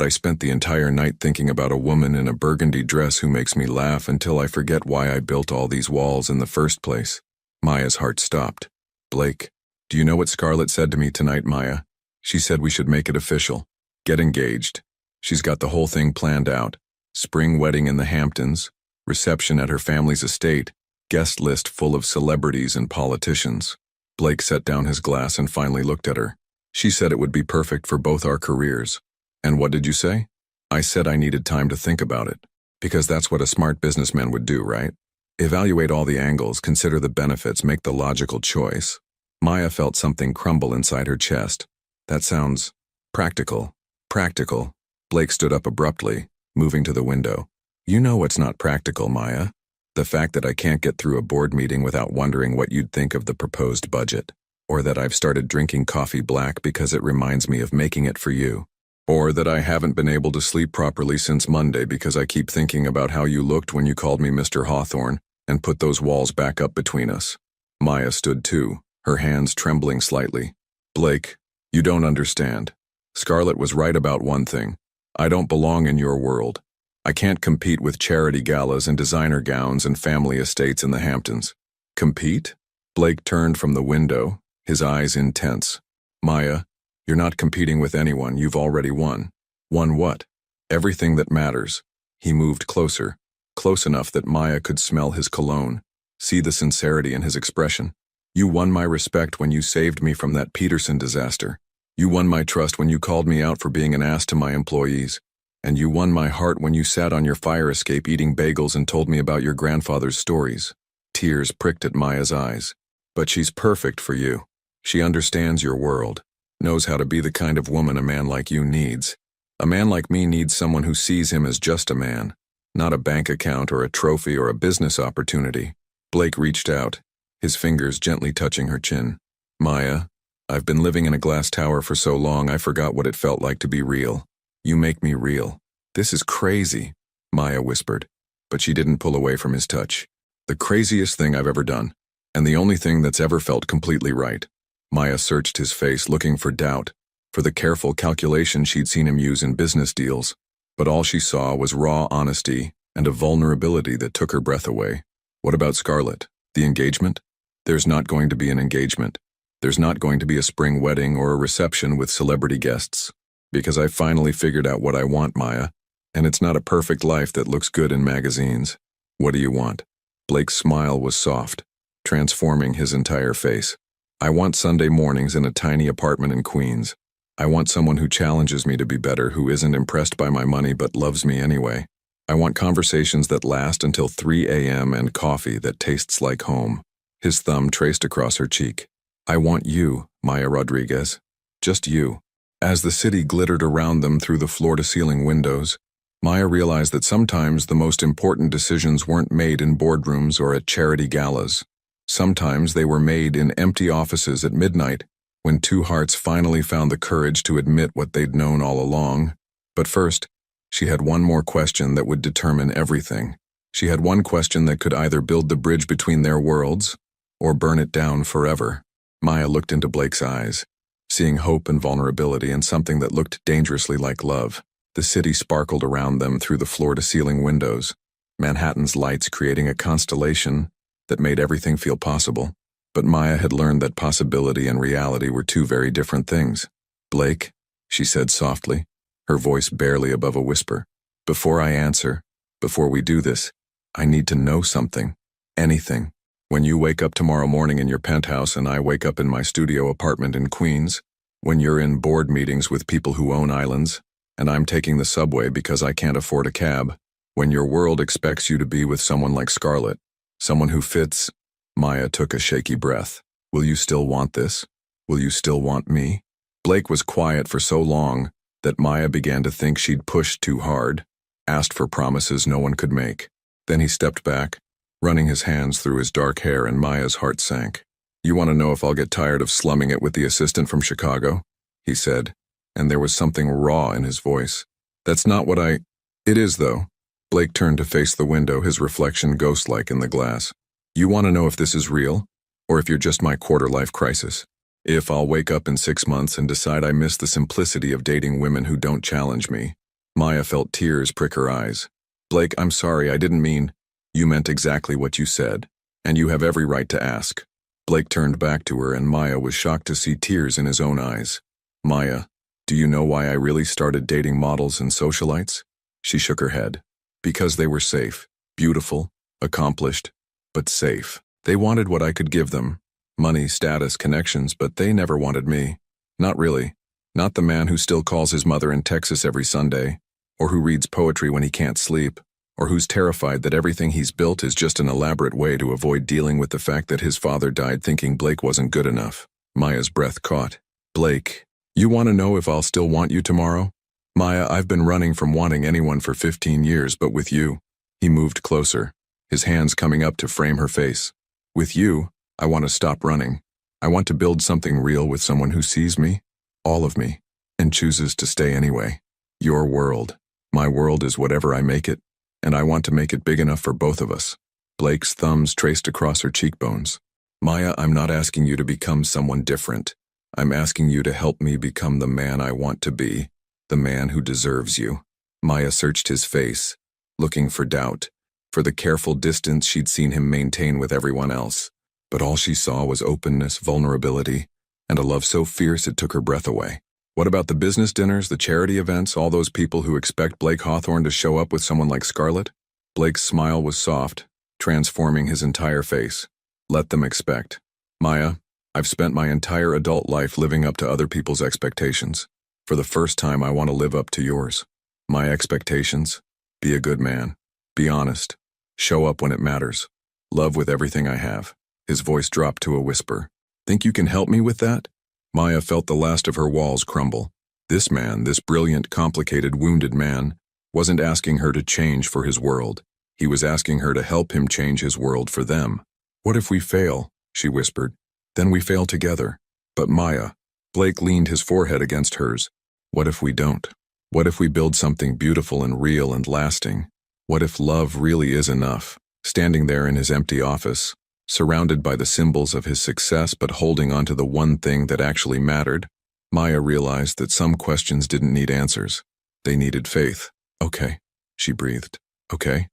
I spent the entire night thinking about a woman in a burgundy dress who makes me laugh until I forget why I built all these walls in the first place." Maya's heart stopped. "Blake, do you know what Scarlett said to me tonight, Maya? She said we should make it official. Get engaged. She's got the whole thing planned out. Spring wedding in the Hamptons, reception at her family's estate, guest list full of celebrities and politicians." Blake set down his glass and finally looked at her. "She said it would be perfect for both our careers." "And what did you say?" "I said I needed time to think about it. Because that's what a smart businessman would do, right? Evaluate all the angles, consider the benefits, make the logical choice. Maya felt something crumble inside her chest. That sounds practical. Practical. Blake stood up abruptly, moving to the window. You know what's not practical, Maya. The fact that I can't get through a board meeting without wondering what you'd think of the proposed budget. Or that I've started drinking coffee black because it reminds me of making it for you. Or that I haven't been able to sleep properly since Monday because I keep thinking about how you looked when you called me Mr. Hawthorne and put those walls back up between us. Maya stood too, her hands trembling slightly. Blake, you don't understand. Scarlett was right about one thing. I don't belong in your world. I can't compete with charity galas and designer gowns and family estates in the Hamptons. Compete? Blake turned from the window, his eyes intense. Maya, you're not competing with anyone, you've already won. Won what? Everything that matters. He moved closer, close enough that Maya could smell his cologne, see the sincerity in his expression. You won my respect when you saved me from that Peterson disaster. You won my trust when you called me out for being an ass to my employees. And you won my heart when you sat on your fire escape eating bagels and told me about your grandfather's stories. Tears pricked at Maya's eyes. But she's perfect for you. She understands your world. Knows how to be the kind of woman a man like you needs. A man like me needs someone who sees him as just a man, not a bank account or a trophy or a business opportunity. Blake reached out, his fingers gently touching her chin. Maya, I've been living in a glass tower for so long I forgot what it felt like to be real. You make me real. This is crazy, Maya whispered, but she didn't pull away from his touch. The craziest thing I've ever done, and the only thing that's ever felt completely right. Maya searched his face looking for doubt, for the careful calculation she'd seen him use in business deals, but all she saw was raw honesty and a vulnerability that took her breath away. What about Scarlett? The engagement? There's not going to be an engagement. There's not going to be a spring wedding or a reception with celebrity guests. Because I finally figured out what I want, Maya, and it's not a perfect life that looks good in magazines. What do you want? Blake's smile was soft, transforming his entire face. I want Sunday mornings in a tiny apartment in Queens. I want someone who challenges me to be better, who isn't impressed by my money but loves me anyway. I want conversations that last until 3 a.m. and coffee that tastes like home. His thumb traced across her cheek. I want you, Maya Rodriguez. Just you. As the city glittered around them through the floor-to-ceiling windows, Maya realized that sometimes the most important decisions weren't made in boardrooms or at charity galas. Sometimes they were made in empty offices at midnight, when two hearts finally found the courage to admit what they'd known all along. But first, she had one more question that would determine everything. She had one question that could either build the bridge between their worlds, or burn it down forever. Maya looked into Blake's eyes, seeing hope and vulnerability and something that looked dangerously like love. The city sparkled around them through the floor-to-ceiling windows, Manhattan's lights creating a constellation that made everything feel possible. But Maya had learned that possibility and reality were two very different things. Blake, she said softly, her voice barely above a whisper, before I answer, before we do this, I need to know something. Anything. When you wake up tomorrow morning in your penthouse and I wake up in my studio apartment in Queens, when you're in board meetings with people who own islands, and I'm taking the subway because I can't afford a cab, when your world expects you to be with someone like Scarlett, someone who fits. Maya took a shaky breath. Will you still want this? Will you still want me? Blake was quiet for so long that Maya began to think she'd pushed too hard, asked for promises no one could make. Then he stepped back, running his hands through his dark hair, and Maya's heart sank. You want to know if I'll get tired of slumming it with the assistant from Chicago? He said, and there was something raw in his voice. That's not what I... It is, though. Blake turned to face the window, his reflection ghost-like in the glass. You want to know if this is real, or if you're just my quarter-life crisis? If I'll wake up in 6 months and decide I miss the simplicity of dating women who don't challenge me? Maya felt tears prick her eyes. Blake, I'm sorry, I didn't mean... You meant exactly what you said, and you have every right to ask. Blake turned back to her, and Maya was shocked to see tears in his own eyes. Maya, do you know why I really started dating models and socialites? She shook her head. Because they were safe, beautiful, accomplished, but safe. They wanted what I could give them. Money, status, connections, but they never wanted me. Not really. Not the man who still calls his mother in Texas every Sunday, or who reads poetry when he can't sleep. or who's terrified that everything he's built is just an elaborate way to avoid dealing with the fact that his father died thinking Blake wasn't good enough. Maya's breath caught. Blake, you want to know if I'll still want you tomorrow? Maya, I've been running from wanting anyone for 15 years, but with you. He moved closer, his hands coming up to frame her face. With you, I want to stop running. I want to build something real with someone who sees me, all of me, and chooses to stay anyway. Your world. My world is whatever I make it, and I want to make it big enough for both of us. Blake's thumbs traced across her cheekbones. Maya, I'm not asking you to become someone different. I'm asking you to help me become the man I want to be, the man who deserves you. Maya searched his face, looking for doubt, for the careful distance she'd seen him maintain with everyone else. But all she saw was openness, vulnerability, and a love so fierce it took her breath away. What about the business dinners, the charity events, all those people who expect Blake Hawthorne to show up with someone like Scarlett? Blake's smile was soft, transforming his entire face. Let them expect. Maya, I've spent my entire adult life living up to other people's expectations. For the first time, I want to live up to yours. My expectations? Be a good man. Be honest. Show up when it matters. Love with everything I have. His voice dropped to a whisper. Think you can help me with that? Maya felt the last of her walls crumble. This man, this brilliant, complicated, wounded man, wasn't asking her to change for his world. He was asking her to help him change his world for them. What if we fail? She whispered. Then we fail together. But Maya, Blake leaned his forehead against hers. What if we don't? What if we build something beautiful and real and lasting? What if love really is enough? Standing there in his empty office, surrounded by the symbols of his success but holding on to the one thing that actually mattered, Maya realized that some questions didn't need answers. They needed faith. Okay, she breathed. Okay.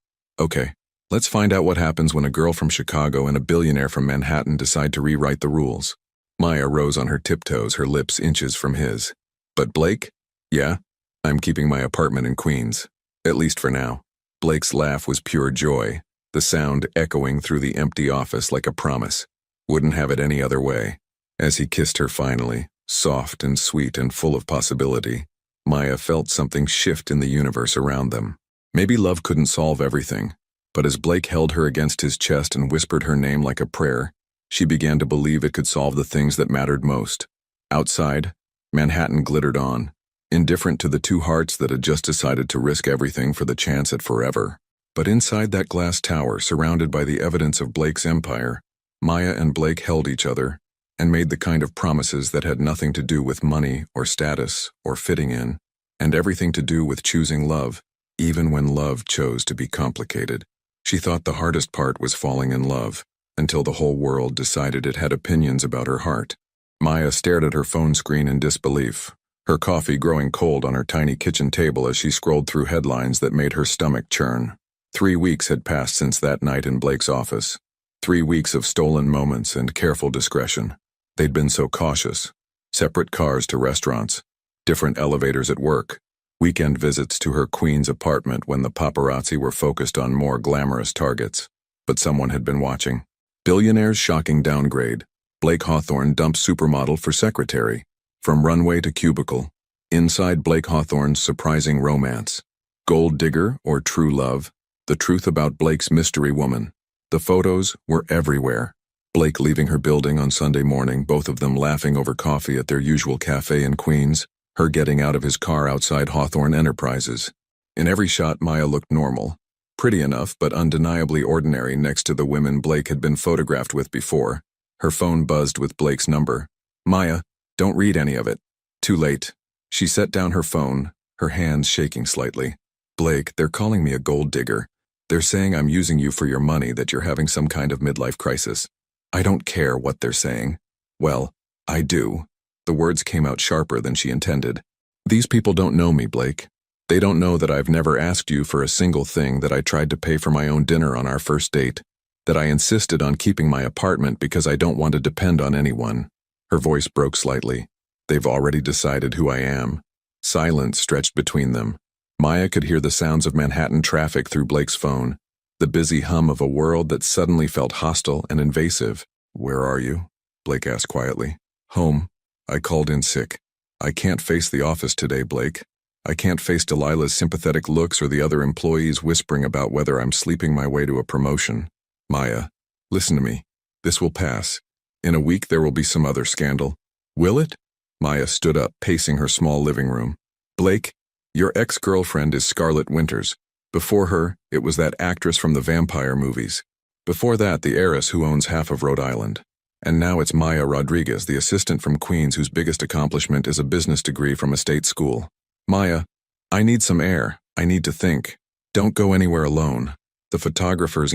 Let's find out what happens when a girl from Chicago and a billionaire from Manhattan decide to rewrite the rules. Maya rose on her tiptoes, her lips inches from his. But Blake? Yeah, I'm keeping my apartment in Queens. At least for now. Blake's laugh was pure joy, the sound echoing through the empty office like a promise. Wouldn't have it any other way. As he kissed her finally, soft and sweet and full of possibility, Maya felt something shift in the universe around them. Maybe love couldn't solve everything, but as Blake held her against his chest and whispered her name like a prayer, she began to believe it could solve the things that mattered most. Outside, Manhattan glittered on, indifferent to the two hearts that had just decided to risk everything for the chance at forever. But inside that glass tower, surrounded by the evidence of Blake's empire, Maya and Blake held each other and made the kind of promises that had nothing to do with money or status or fitting in, and everything to do with choosing love, even when love chose to be complicated. She thought the hardest part was falling in love, until the whole world decided it had opinions about her heart. Maya stared at her phone screen in disbelief, her coffee growing cold on her tiny kitchen table as she scrolled through headlines that made her stomach churn. 3 weeks had passed since that night in Blake's office. 3 weeks of stolen moments and careful discretion. They'd been so cautious. Separate cars to restaurants, different elevators at work, weekend visits to her Queens apartment when the paparazzi were focused on more glamorous targets. But someone had been watching. Billionaire's shocking downgrade. Blake Hawthorne dumped supermodel for secretary. From runway to cubicle. Inside Blake Hawthorne's surprising romance. Gold digger or true love. The truth about Blake's mystery woman. The photos were everywhere. Blake leaving her building on Sunday morning, both of them laughing over coffee at their usual cafe in Queens, her getting out of his car outside Hawthorne Enterprises. In every shot, Maya looked normal. Pretty enough, but undeniably ordinary next to the women Blake had been photographed with before. Her phone buzzed with Blake's number. Maya, don't read any of it. Too late. She set down her phone, her hands shaking slightly. Blake, they're calling me a gold digger. They're saying I'm using you for your money, that you're having some kind of midlife crisis. I don't care what they're saying. Well, I do. The words came out sharper than she intended. These people don't know me, Blake. They don't know that I've never asked you for a single thing, that I tried to pay for my own dinner on our first date, that I insisted on keeping my apartment because I don't want to depend on anyone. Her voice broke slightly. They've already decided who I am. Silence stretched between them. Maya could hear the sounds of Manhattan traffic through Blake's phone, the busy hum of a world that suddenly felt hostile and invasive. Where are you? Blake asked quietly. Home. I called in sick. I can't face the office today, Blake. I can't face Delilah's sympathetic looks or the other employees whispering about whether I'm sleeping my way to a promotion. Maya, listen to me. This will pass. In a week there will be some other scandal. Will it? Maya stood up, pacing her small living room. Blake, your ex-girlfriend is Scarlett Winters. Before her, it was that actress from the vampire movies. Before that, the heiress who owns half of Rhode Island. And now it's Maya Rodriguez, the assistant from Queens whose biggest accomplishment is a business degree from a state school. Maya, I need some air. I need to think. Don't go anywhere alone. The photographers,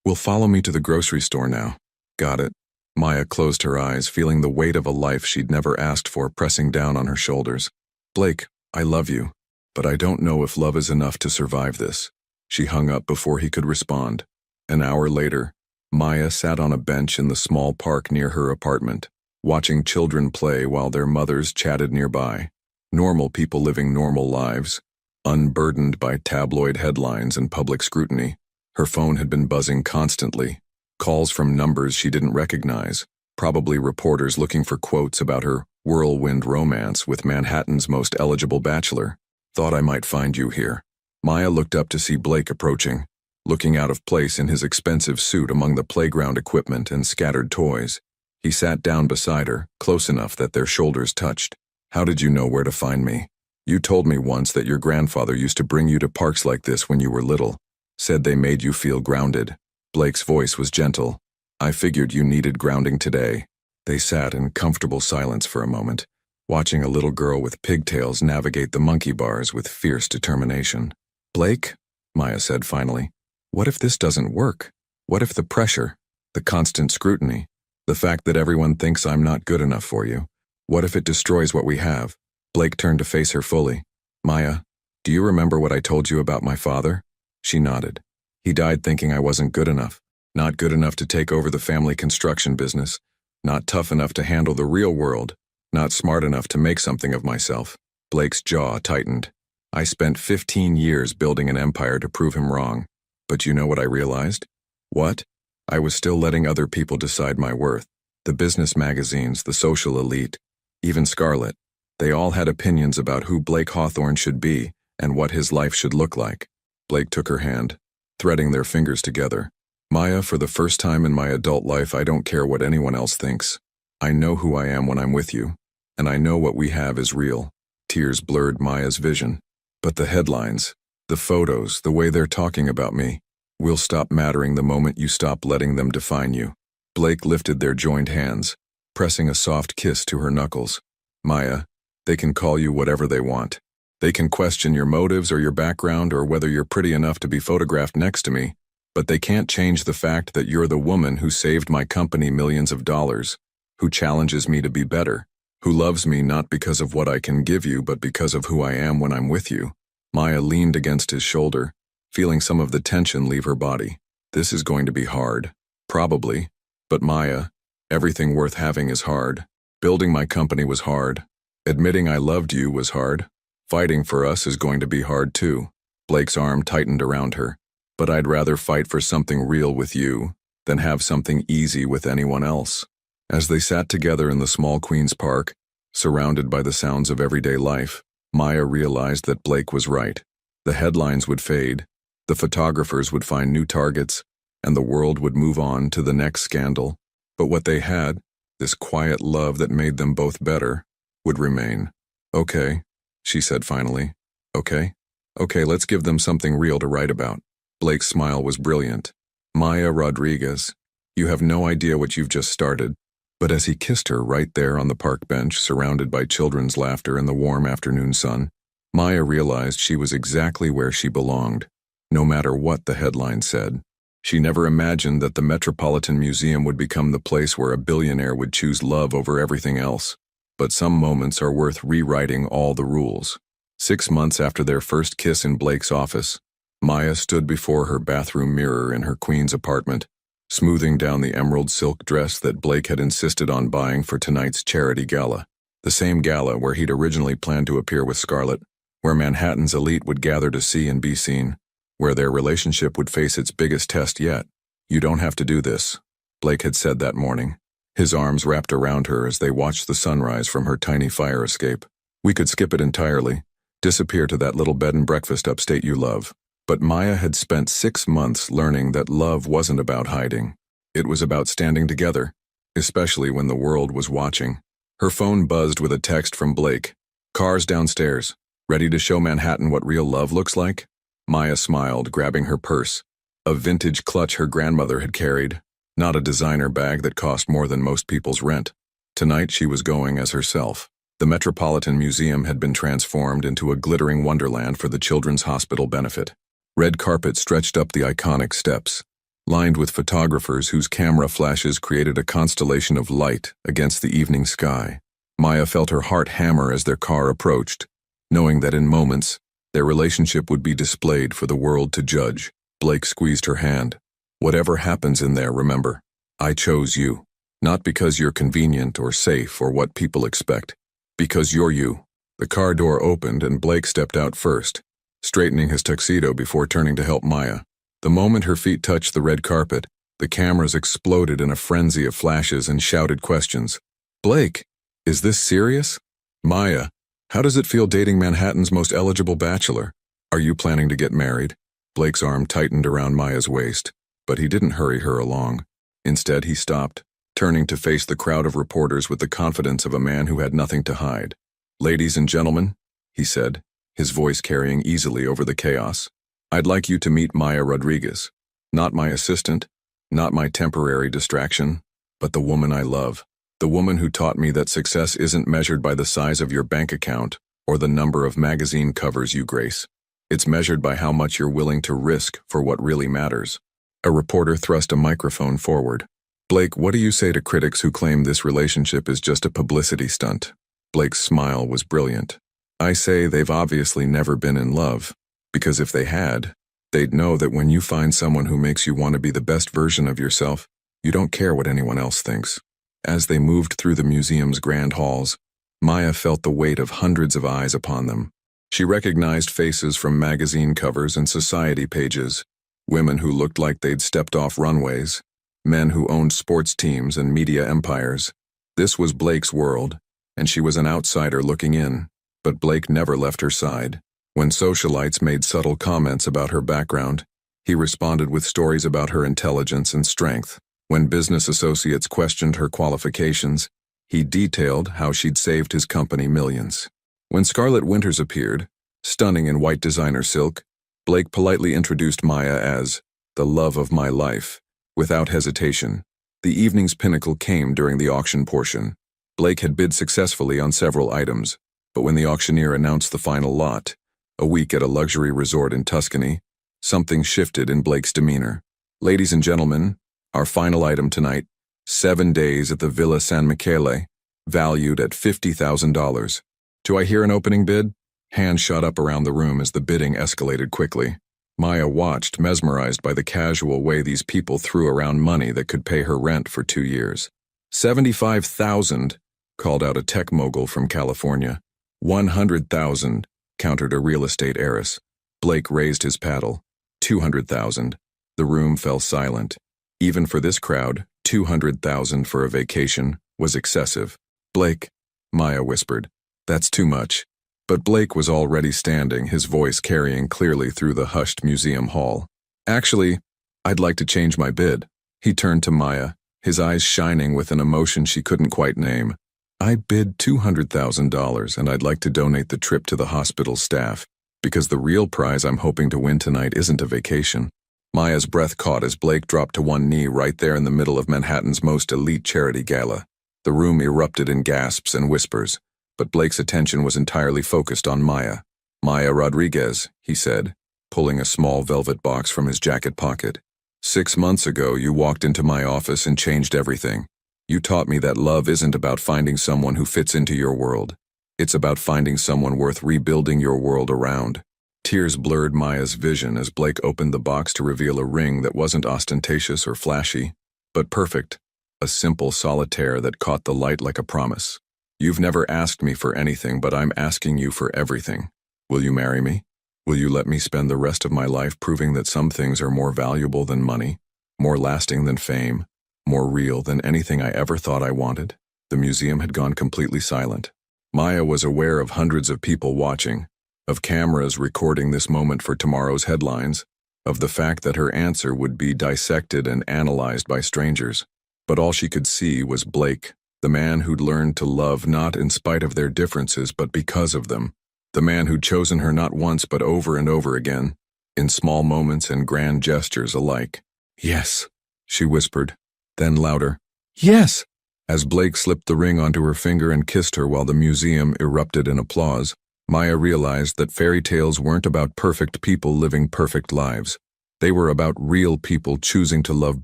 will follow me to the grocery store now. Got it. Maya closed her eyes, feeling the weight of a life she'd never asked for pressing down on her shoulders. Blake, I love you, but I don't know if love is enough to survive this. She hung up before he could respond. An hour later, Maya sat on a bench in the small park near her apartment, watching children play while their mothers chatted nearby. Normal people living normal lives, unburdened by tabloid headlines and public scrutiny. Her phone had been buzzing constantly, calls from numbers she didn't recognize, probably reporters looking for quotes about her whirlwind romance with Manhattan's most eligible bachelor. Thought I might find you here. Maya looked up to see Blake approaching, looking out of place in his expensive suit among the playground equipment and scattered toys. He sat down beside her, close enough that their shoulders touched. How did you know where to find me? You told me once that your grandfather used to bring you to parks like this when you were little. Said they made you feel grounded. Blake's voice was gentle. I figured you needed grounding today. They sat in comfortable silence for a moment, watching a little girl with pigtails navigate the monkey bars with fierce determination. Blake, Maya said finally, what if this doesn't work? What if the pressure, the constant scrutiny, the fact that everyone thinks I'm not good enough for you, what if it destroys what we have? Blake turned to face her fully. Maya, do you remember what I told you about my father? She nodded. He died thinking I wasn't good enough. Not good enough to take over the family construction business. Not tough enough to handle the real world. Not smart enough to make something of myself. Blake's jaw tightened. I spent 15 years building an empire to prove him wrong. But you know what I realized? What? I was still letting other people decide my worth. The business magazines, the social elite, even Scarlett. They all had opinions about who Blake Hawthorne should be and what his life should look like. Blake took her hand, threading their fingers together. Maya, for the first time in my adult life, I don't care what anyone else thinks. I know who I am when I'm with you, and I know what we have is real. Tears blurred Maya's vision. But the headlines, the photos, the way they're talking about me, will stop mattering the moment you stop letting them define you. Blake lifted their joined hands, pressing a soft kiss to her knuckles. Maya, they can call you whatever they want. They can question your motives or your background or whether you're pretty enough to be photographed next to me, but they can't change the fact that you're the woman who saved my company millions of dollars, who challenges me to be better, who loves me not because of what I can give you but because of who I am when I'm with you. Maya leaned against his shoulder, feeling some of the tension leave her body. This is going to be hard. Probably. But Maya, everything worth having is hard. Building my company was hard. Admitting I loved you was hard. Fighting for us is going to be hard too. Blake's arm tightened around her. But I'd rather fight for something real with you than have something easy with anyone else. As they sat together in the small Queens Park, surrounded by the sounds of everyday life, Maya realized that Blake was right. The headlines would fade, the photographers would find new targets, and the world would move on to the next scandal. But what they had, this quiet love that made them both better, would remain. Okay, she said finally. Okay? Okay, let's give them something real to write about. Blake's smile was brilliant. Maya Rodriguez, you have no idea what you've just started. But as he kissed her right there on the park bench, surrounded by children's laughter in the warm afternoon sun, Maya realized she was exactly where she belonged, no matter what the headline said. She never imagined that the Metropolitan Museum would become the place where a billionaire would choose love over everything else. But some moments are worth rewriting all the rules. 6 months after their first kiss in Blake's office, Maya stood before her bathroom mirror in her Queens apartment, smoothing down the emerald silk dress that Blake had insisted on buying for tonight's charity gala. The same gala where he'd originally planned to appear with Scarlett, where Manhattan's elite would gather to see and be seen, where their relationship would face its biggest test yet. You don't have to do this, Blake had said that morning, his arms wrapped around her as they watched the sunrise from her tiny fire escape. We could skip it entirely. Disappear to that little bed and breakfast upstate you love. But Maya had spent 6 months learning that love wasn't about hiding. It was about standing together, especially when the world was watching. Her phone buzzed with a text from Blake. "Cars downstairs. Ready to show Manhattan what real love looks like?" Maya smiled, grabbing her purse. A vintage clutch her grandmother had carried, not a designer bag that cost more than most people's rent. Tonight she was going as herself. The Metropolitan Museum had been transformed into a glittering wonderland for the Children's Hospital benefit. Red carpet stretched up the iconic steps, lined with photographers whose camera flashes created a constellation of light against the evening sky. Maya felt her heart hammer as their car approached, knowing that in moments, their relationship would be displayed for the world to judge. Blake squeezed her hand. "Whatever happens in there, remember, I chose you. Not because you're convenient or safe or what people expect. Because you're you." The car door opened and Blake stepped out first, straightening his tuxedo before turning to help Maya. The moment her feet touched the red carpet, the cameras exploded in a frenzy of flashes and shouted questions. "Blake, is this serious?" "Maya, how does it feel dating Manhattan's most eligible bachelor? Are you planning to get married?" Blake's arm tightened around Maya's waist, but he didn't hurry her along. Instead, he stopped, turning to face the crowd of reporters with the confidence of a man who had nothing to hide. "Ladies and gentlemen," he said, his voice carrying easily over the chaos, "I'd like you to meet Maya Rodriguez. Not my assistant, not my temporary distraction, but the woman I love. The woman who taught me that success isn't measured by the size of your bank account or the number of magazine covers you grace. It's measured by how much you're willing to risk for what really matters." A reporter thrust a microphone forward. "Blake, what do you say to critics who claim this relationship is just a publicity stunt?" Blake's smile was brilliant. "I say they've obviously never been in love, because if they had, they'd know that when you find someone who makes you want to be the best version of yourself, you don't care what anyone else thinks." As they moved through the museum's grand halls, Maya felt the weight of hundreds of eyes upon them. She recognized faces from magazine covers and society pages, women who looked like they'd stepped off runways, men who owned sports teams and media empires. This was Blake's world, and she was an outsider looking in, but Blake never left her side. When socialites made subtle comments about her background, he responded with stories about her intelligence and strength. When business associates questioned her qualifications, he detailed how she'd saved his company millions. When Scarlet Winters appeared, stunning in white designer silk, Blake politely introduced Maya as the love of my life, without hesitation. The evening's pinnacle came during the auction portion. Blake had bid successfully on several items, but when the auctioneer announced the final lot, a week at a luxury resort in Tuscany, something shifted in Blake's demeanor. "Ladies and gentlemen, our final item tonight, 7 days at the Villa San Michele, valued at $50,000. Do I hear an opening bid?" Hands shot up around the room as the bidding escalated quickly. Maya watched, mesmerized by the casual way these people threw around money that could pay her rent for 2 years. "75,000, called out a tech mogul from California. 100,000, countered a real estate heiress. Blake raised his paddle. 200,000. The room fell silent. Even for this crowd, 200,000 for a vacation was excessive. "Blake," Maya whispered, "that's too much." But Blake was already standing, his voice carrying clearly through the hushed museum hall. "Actually, I'd like to change my bid." He turned to Maya, his eyes shining with an emotion she couldn't quite name. "I bid $200,000 and I'd like to donate the trip to the hospital staff, because the real prize I'm hoping to win tonight isn't a vacation." Maya's breath caught as Blake dropped to one knee right there in the middle of Manhattan's most elite charity gala. The room erupted in gasps and whispers, but Blake's attention was entirely focused on Maya. "Maya Rodriguez," he said, pulling a small velvet box from his jacket pocket. 6 months ago, you walked into my office and changed everything. You taught me that love isn't about finding someone who fits into your world. It's about finding someone worth rebuilding your world around. Tears blurred Maya's vision as Blake opened the box to reveal a ring that wasn't ostentatious or flashy, but perfect, a simple solitaire that caught the light like a promise. "You've never asked me for anything, but I'm asking you for everything. Will you marry me? Will you let me spend the rest of my life proving that some things are more valuable than money, more lasting than fame, more real than anything I ever thought I wanted?" The museum had gone completely silent. Maya was aware of hundreds of people watching, of cameras recording this moment for tomorrow's headlines, of the fact that her answer would be dissected and analyzed by strangers. But all she could see was Blake, the man who'd learned to love not in spite of their differences but because of them, the man who'd chosen her not once but over and over again, in small moments and grand gestures alike. "Yes," she whispered, then louder, "Yes!" As Blake slipped the ring onto her finger and kissed her while the museum erupted in applause, Maya realized that fairy tales weren't about perfect people living perfect lives. They were about real people choosing to love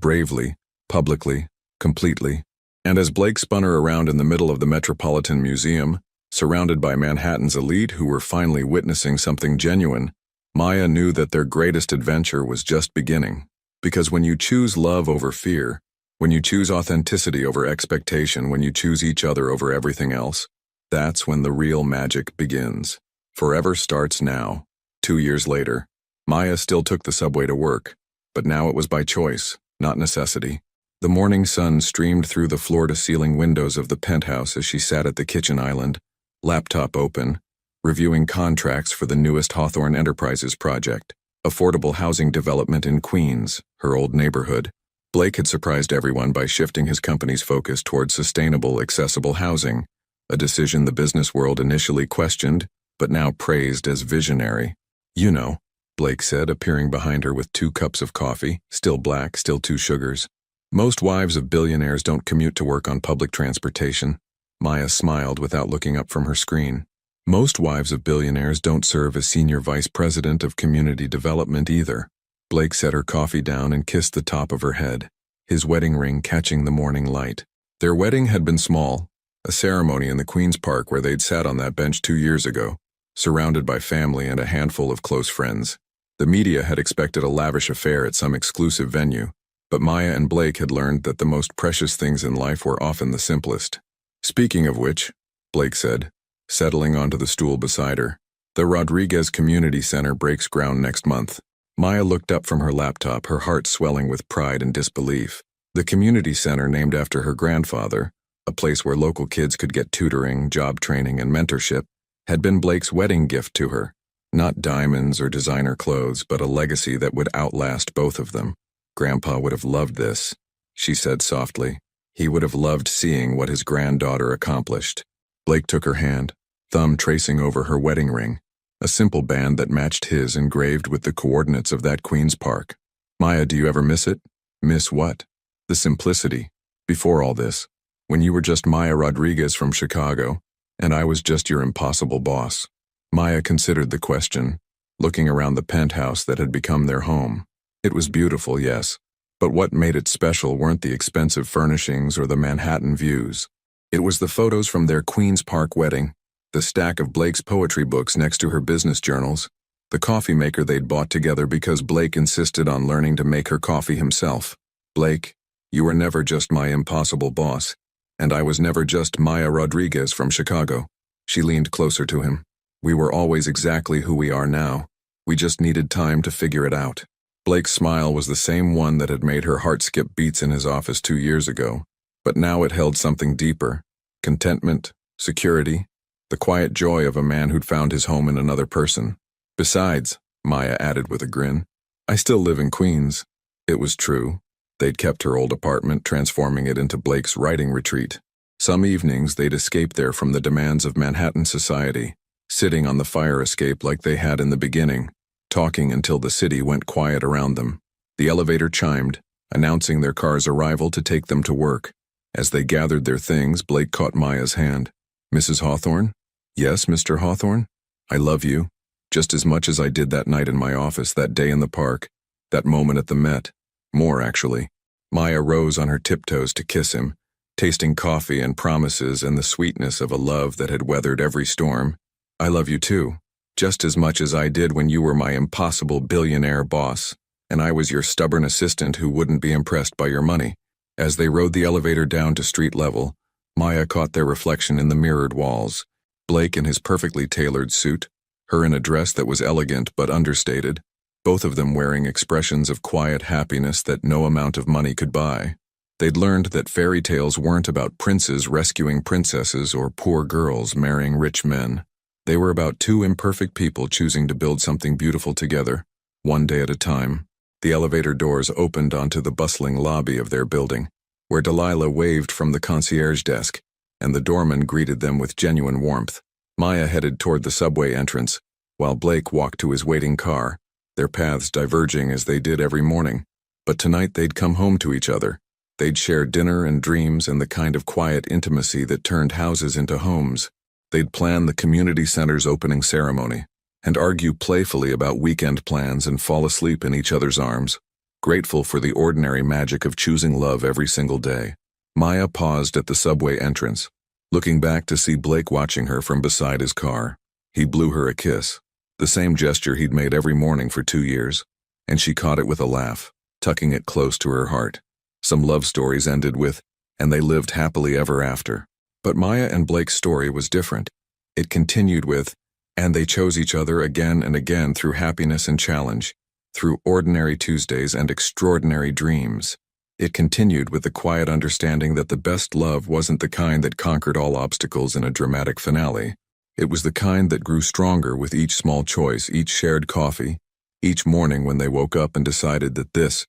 bravely, publicly, completely. And as Blake spun her around in the middle of the Metropolitan Museum, surrounded by Manhattan's elite who were finally witnessing something genuine, Maya knew that their greatest adventure was just beginning. Because when you choose love over fear, when you choose authenticity over expectation, when you choose each other over everything else, that's when the real magic begins. Forever starts now. 2 years later, Maya still took the subway to work, but now it was by choice, not necessity. The morning sun streamed through the floor-to-ceiling windows of the penthouse as she sat at the kitchen island, laptop open, reviewing contracts for the newest Hawthorne Enterprises project, affordable housing development in Queens, her old neighborhood. Blake had surprised everyone by shifting his company's focus towards sustainable, accessible housing, a decision the business world initially questioned, but now praised as visionary. "You know," Blake said, appearing behind her with 2 cups of coffee, still black, still 2 sugars. "Most wives of billionaires don't commute to work on public transportation." Maya smiled without looking up from her screen. "Most wives of billionaires don't serve as senior vice president of community development either." Blake set her coffee down and kissed the top of her head, his wedding ring catching the morning light. Their wedding had been small, a ceremony in the Queen's Park where they'd sat on that bench 2 years ago, surrounded by family and a handful of close friends. The media had expected a lavish affair at some exclusive venue, but Maya and Blake had learned that the most precious things in life were often the simplest. "Speaking of which," Blake said, settling onto the stool beside her, "the Rodriguez Community Center breaks ground next month." Maya looked up from her laptop, her heart swelling with pride and disbelief. The community center, named after her grandfather, a place where local kids could get tutoring, job training, and mentorship, had been Blake's wedding gift to her. Not diamonds or designer clothes, but a legacy that would outlast both of them. "Grandpa would have loved this," she said softly. "He would have loved seeing what his granddaughter accomplished." Blake took her hand, thumb tracing over her wedding ring, a simple band that matched his engraved with the coordinates of that Queen's Park. "Maya, do you ever miss it?" "Miss what?" "The simplicity. Before all this, when you were just Maya Rodriguez from Chicago, and I was just your impossible boss." Maya considered the question, looking around the penthouse that had become their home. It was beautiful, yes, but what made it special weren't the expensive furnishings or the Manhattan views. It was the photos from their Queen's Park wedding, the stack of Blake's poetry books next to her business journals, the coffee maker they'd bought together because Blake insisted on learning to make her coffee himself. "Blake, you were never just my impossible boss, and I was never just Maya Rodriguez from Chicago." She leaned closer to him. "We were always exactly who we are now. We just needed time to figure it out." Blake's smile was the same one that had made her heart skip beats in his office 2 years ago, but now it held something deeper: contentment, security, the quiet joy of a man who'd found his home in another person. "Besides," Maya added with a grin, "I still live in Queens." It was true. They'd kept her old apartment, transforming it into Blake's writing retreat. Some evenings they'd escape there from the demands of Manhattan society, sitting on the fire escape like they had in the beginning, talking until the city went quiet around them. The elevator chimed, announcing their car's arrival to take them to work. As they gathered their things, Blake caught Maya's hand. "Mrs. Hawthorne?" "Yes, Mr. Hawthorne? I love you, just as much as I did that night in my office, that day in the park, that moment at the Met. More, actually." Maya rose on her tiptoes to kiss him, tasting coffee and promises and the sweetness of a love that had weathered every storm. "I love you too, just as much as I did when you were my impossible billionaire boss, and I was your stubborn assistant who wouldn't be impressed by your money." As they rode the elevator down to street level, Maya caught their reflection in the mirrored walls. Blake in his perfectly tailored suit, her in a dress that was elegant but understated, both of them wearing expressions of quiet happiness that no amount of money could buy. They'd learned that fairy tales weren't about princes rescuing princesses or poor girls marrying rich men. They were about two imperfect people choosing to build something beautiful together, one day at a time. The elevator doors opened onto the bustling lobby of their building, where Delilah waved from the concierge desk, and the doorman greeted them with genuine warmth. Maya headed toward the subway entrance, while Blake walked to his waiting car, their paths diverging as they did every morning. But tonight they'd come home to each other. They'd share dinner and dreams and the kind of quiet intimacy that turned houses into homes. They'd plan the community center's opening ceremony, and argue playfully about weekend plans and fall asleep in each other's arms, grateful for the ordinary magic of choosing love every single day. Maya paused at the subway entrance, looking back to see Blake watching her from beside his car. He blew her a kiss, the same gesture he'd made every morning for 2 years, and she caught it with a laugh, tucking it close to her heart. Some love stories ended with, and they lived happily ever after. But Maya and Blake's story was different. It continued with, and they chose each other again and again through happiness and challenge, through ordinary Tuesdays and extraordinary dreams. It continued with the quiet understanding that the best love wasn't the kind that conquered all obstacles in a dramatic finale. It was the kind that grew stronger with each small choice, each shared coffee, each morning when they woke up and decided that this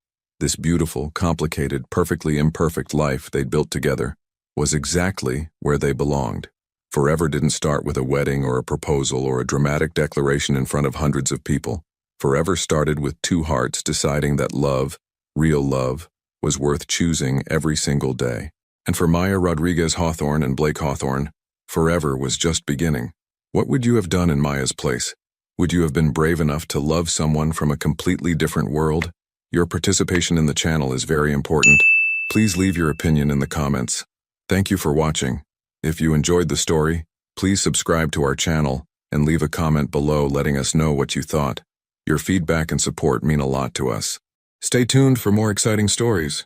beautiful, complicated, perfectly imperfect life they'd built together was exactly where they belonged. Forever didn't start with a wedding or a proposal or a dramatic declaration in front of hundreds of people. Forever started with two hearts deciding that love, real love, was worth choosing every single day. And for Maya Rodriguez Hawthorne and Blake Hawthorne, forever was just beginning. What would you have done in Maya's place? Would you have been brave enough to love someone from a completely different world? Your participation in the channel is very important. Please leave your opinion in the comments. Thank you for watching. If you enjoyed the story, please subscribe to our channel and leave a comment below letting us know what you thought. Your feedback and support mean a lot to us. Stay tuned for more exciting stories.